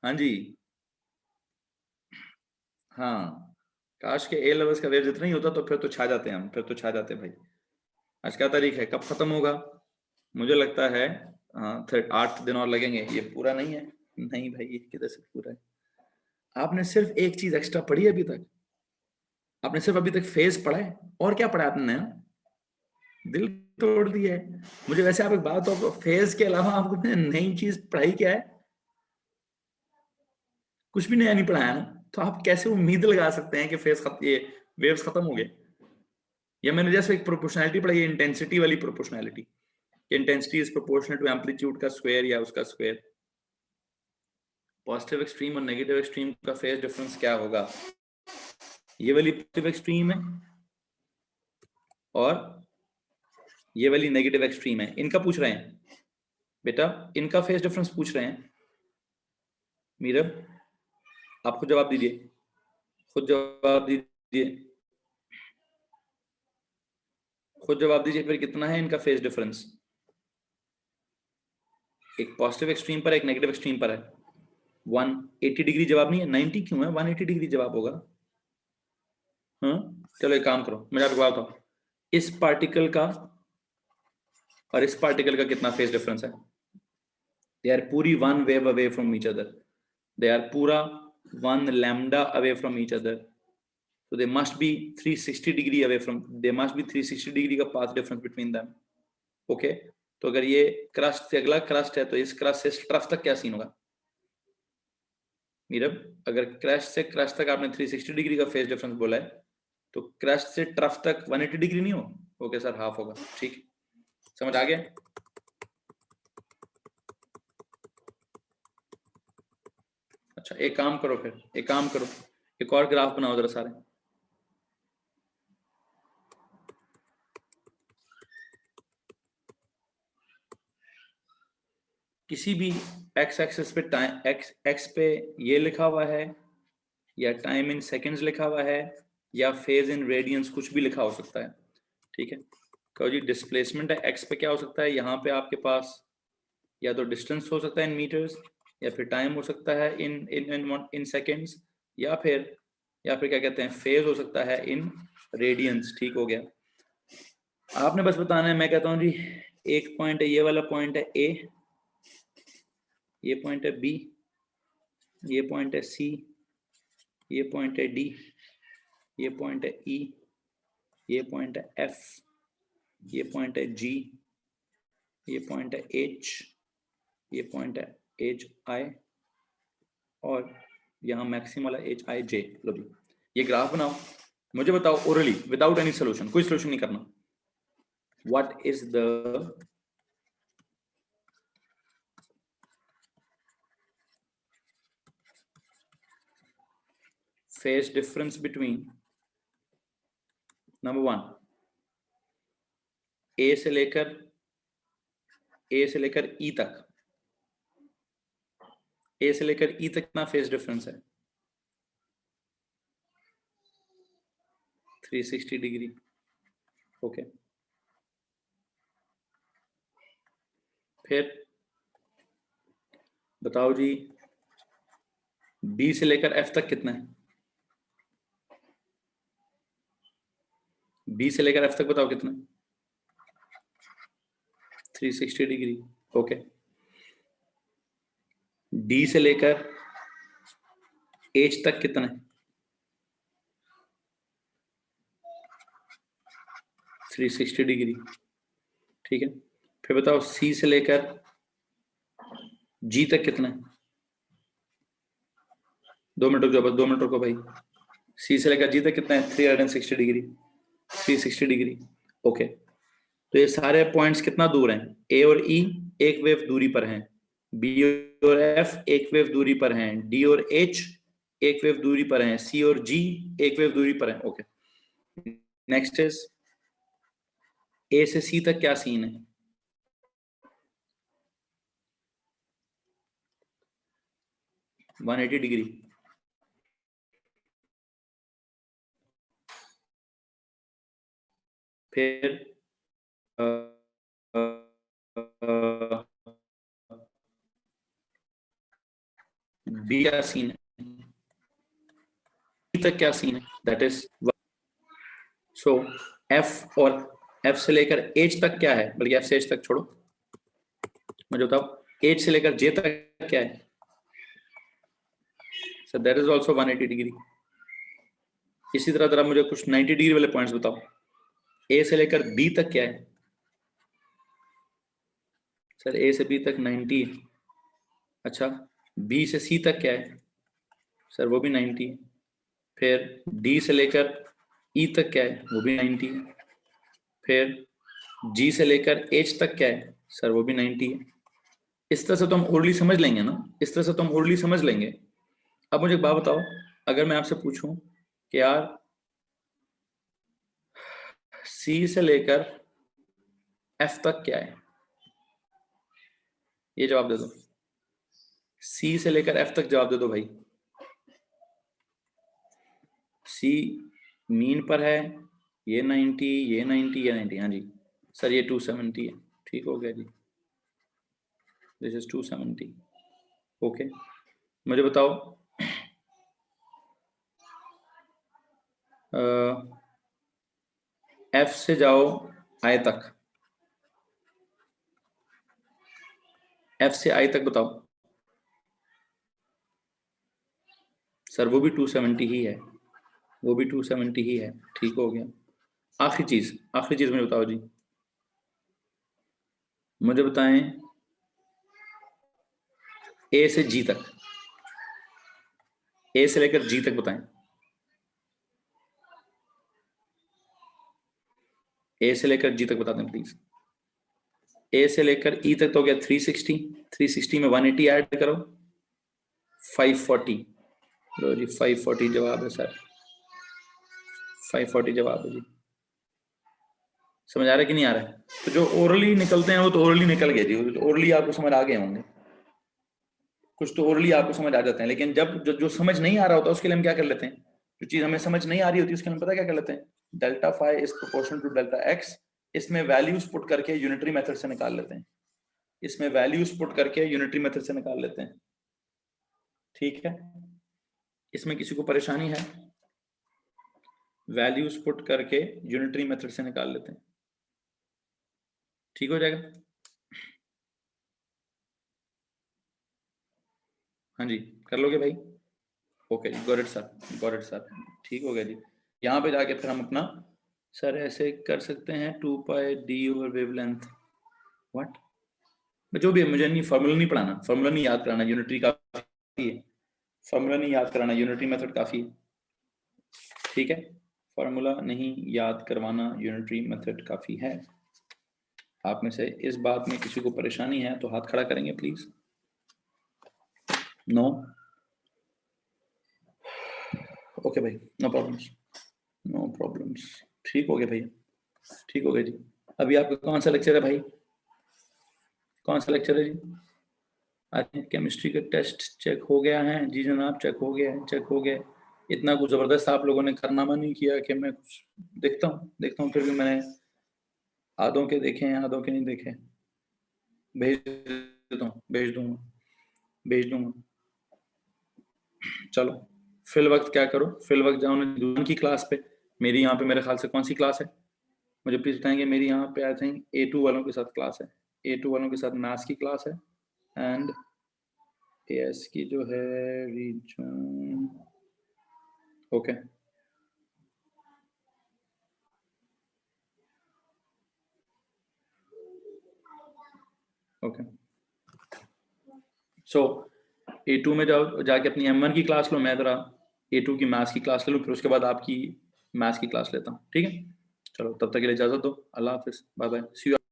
हाँ जी, हाँ काश के ए लेवल्स का वेव जितना ही होता तो फिर तो छा जाते हैं हम, फिर तो छा जाते भाई। आज क्या तारीख है, कब खत्म होगा? मुझे लगता है 8 दिन और लगेंगे, ये पूरा नहीं है, नहीं भाई ये किधर से पूरा है? आपने सिर्फ एक चीज एक्स्ट्रा पढ़ी अभी तक, आपने सिर्फ अभी तक फेज पढ़ा है, और क्या पढ़ा आपने नया? दिल तोड़ दिया है। मुझे वैसे आप एक बात हो, फेज के अलावा आपको नई चीज पढ़ाई क्या है? कुछ भी नया नहीं पढ़ाया ना, तो आप कैसे उम्मीद लगा सकते हैं कि ये वेव्स खत्म हो गए? या मैंने जैसे एक प्रोपोर्शनैलिटी पढ़ाई है, इंटेंसिटी वाली proportionality, intensity is proportional to amplitude का स्क्वायर या उसका स्क्वायर। पॉजिटिव एक्सट्रीम और नेगेटिव एक्सट्रीम का फेज डिफरेंस क्या होगा? ये वाली पॉजिटिव एक्सट्रीम है और ये वाली नेगेटिव एक्सट्रीम है, इनका पूछ रहे हैं बेटा, इनका फेज डिफरेंस पूछ रहे हैं। मीरब आप खुद जवाब दीजिए, खुद जवाब दीजिए, खुद जवाब दीजिए, फिर कितना है इनका फेज डिफरेंस? एक पॉजिटिव एक्सट्रीम पर, एक नेगेटिव एक्सट्रीम पर है। 180 डिग्री जवाब नहीं है, 90 क्यों है, 180 डिग्री जवाब होगा। हाँ चलो एक काम करो, मैं आपको बताता हूँ, इस पार्टिकल का और इस पार्टिकल का कितना फेज डिफरेंस है? दे आर पूरी 1 wave away from each other, they are पूरा 1 lambda away from each other, so they must be 360 degree away from, there must be 360 degree का path difference between them, okay? तो अगर ये क्रस्ट से अगला क्रस्ट है तो इस क्रस्ट से ट्रफ तक क्या सीन होगा? मीरब अगर क्रस्ट से क्रस्ट तक आपने 360 डिग्री का फेज डिफरेंस बोला है, तो क्रस्ट से ट्रफ तक 180 डिग्री नहीं हो? ओके सर हाफ होगा, ठीक, समझ आ गया? अच्छा एक काम करो, फिर एक काम करो, एक और ग्राफ बनाओ जरा सारे। किसी भी एक्स एक्सिस पे टाइम, एक्स पे ये लिखा हुआ है, या टाइम इन सेकंड्स लिखा हुआ है, या फेज इन रेडियंस, कुछ भी लिखा हो सकता है, ठीक है? कहो जी डिस्प्लेसमेंट है एक्स पे, क्या हो सकता है यहाँ पे आपके पास, या तो डिस्टेंस हो सकता है इन मीटर्स, या फिर टाइम हो सकता है इन इन इन इन सेकेंड्स, या फिर क्या कहते हैं, फेज हो सकता है इन रेडियंस, ठीक हो गया? आपने बस बताना है, मैं कहता हूँ जी एक पॉइंट है, ये वाला पॉइंट है ए, ये पॉइंट है बी, ये पॉइंट है सी, ये पॉइंट है डी, ये पॉइंट है ई, ये पॉइंट है एफ, ये पॉइंट है जी, ये पॉइंट है एच, ये पॉइंट है एच आई, और यहाँ मैक्सिमम वाला एच आई जे। लो जी, ये ग्राफ बनाओ, मुझे बताओ ओरली विदाउट एनी सोल्यूशन, कोई सोल्यूशन नहीं करना, what is the phase difference between number 1 ए से लेकर ई तक, ए से लेकर ई तक कितना फेज डिफरेंस है? 360 डिग्री। ओके, फिर बताओ जी, बी से लेकर एफ तक कितना है? बी से लेकर एफ तक बताओ कितना? 360 डिग्री। ओके, डी से लेकर एच तक कितना है? 360 डिग्री। ठीक है, फिर बताओ सी से लेकर जी तक कितना है? 2 मिनट रुक जाओ, बस 2 मिनट रुको भाई। सी से लेकर जी तक कितना है? 360 डिग्री, 360 डिग्री। ओके, तो ये सारे पॉइंट्स कितना दूर हैं? ए और ई एक वेव दूरी पर हैं, बी और एफ एक वेव दूरी पर हैं, डी और एच एक वेव दूरी पर हैं, सी और जी एक वेव दूरी पर हैं। ओके, नेक्स्ट इज ए से सी तक क्या सीन है? One 180 degree. फिर बी क्या सीन है? तक क्या सीन है? दैट इज सो एफ, और एफ से लेकर एच तक क्या है? बल्कि एफ से एच तक छोड़ो, मुझे बताओ एच से लेकर जे तक क्या है? Sir that is also 180 degree. इसी तरह तरह मुझे कुछ 90 डिग्री वाले पॉइंट्स बताओ। ए से लेकर बी तक क्या है? सर ए से बी तक 90 है। अच्छा, बी से सी तक क्या है? सर वो भी 90 है। फिर डी से लेकर ई तक क्या है? वो भी 90 है। फिर जी से लेकर एच तक क्या है? सर वो भी 90 है। इस तरह से तो हम ओरली समझ लेंगे ना, इस तरह से तो हम ओरली समझ लेंगे। अब मुझे एक बात बताओ, अगर मैं आपसे पूछूं कि यार सी से लेकर एफ तक क्या है, ये जवाब दे दो। सी से लेकर एफ तक जवाब दे दो भाई। सी मीन पर है, ये 90, ये 90, ये 90। हाँ जी सर, ये 270 है। ठीक हो गया जी, दिस इज 270। ओके, मुझे बताओ एफ से जाओ आई तक, एफ से आई तक बताओ। सर वो भी 270 ही है, वो भी 270 ही है। ठीक हो गया। आखिरी चीज मुझे बताओ जी, मुझे बताएं ए से जी तक, ए से लेकर जी तक बताएं। ए से लेकर जी तक बता दें प्लीज। ए से लेकर ई तक तो हो गया 360, 360 में 180 ऐड करो, 540। लो जी 540 जवाब है सर, 540 जवाब है जी। समझ आ रहा है कि नहीं आ रहा है? तो जो ओरली निकलते हैं वो तो ओरली निकल गए जी, ओरली आपको समझ आ गए होंगे, कुछ तो ओरली आपको समझ आ जाते हैं। लेकिन जब जो समझ नहीं आ रहा होता उसके लिए हम क्या कर लेते हैं, जो चीज हमें समझ नहीं आ रही होती उसके लिए हम पता क्या कर लेते हैं, delta phi is proportional to delta X, इसमें वैल्यूज पुट करके यूनिटरी मेथड से निकाल लेते हैं, इसमें वैल्यूज पुट करके यूनिटरी मेथड से निकाल लेते हैं। ठीक है, इसमें किसी को परेशानी है? वैल्यूज पुट करके यूनिटरी मेथड से निकाल लेते हैं, ठीक हो जाएगा। हाँ जी, कर लोगे भाई? ओके जी, गॉट इट सर, ठीक हो गया जी। यहाँ पे जाके फिर हम अपना सर ऐसे कर सकते हैं 2 पाई डी ओवर वेवलेंथ, व्हाट, जो भी है, मुझे नहीं फार्मूला नहीं पढ़ाना, फार्मूला नहीं याद कराना, यूनिटरी काफी है, फार्मूला नहीं याद कराना, यूनिटरी मेथड काफी है, ठीक है, फार्मूला नहीं याद करवाना, यूनिटरी मेथड काफी है। आप में से इस बात में किसी को परेशानी है तो हाथ खड़ा करेंगे प्लीज। नो, ओके भाई, नो प्रॉब्लम्स, नो प्रॉब्लम्स, ठीक हो गया भैया, ठीक हो गया जी। अभी आपका कौन सा लेक्चर है भाई, कौन सा लेक्चर है जी? केमिस्ट्री का टेस्ट चेक हो गया है जी जनाब, चेक हो गया है, चेक हो गया है। इतना कुछ जबरदस्त आप लोगों ने कारनामा नहीं किया कि मैं कुछ देखता हूँ, फिर भी मैंने आधों के देखे हैं, आधों के नहीं देखे। भेज देता हूँ, भेज दूंगा। चलो फिल वक्त क्या करो, फिल वक्त जाओ ना दून की क्लास पे। मेरी यहाँ पे मेरे ख्याल से कौन सी क्लास है, मुझे प्लीज बताएंगे। मेरी यहाँ पे आई थिंक A2 वालों के साथ क्लास है, A2 वालों के साथ मैथ्स की क्लास है, एंड AS की जो है रीजन, ओके ओके। सो A2 में जाओ, जाके अपनी M1 की क्लास लो, मैं जरा A2 की मैथ्स की क्लास ले लूँ, फिर उसके बाद आपकी मैथ्स की क्लास लेता हूँ, ठीक है। चलो तब तक के लिए इजाजत दो, अल्लाह हाफिज, बाय बाय, सी यू।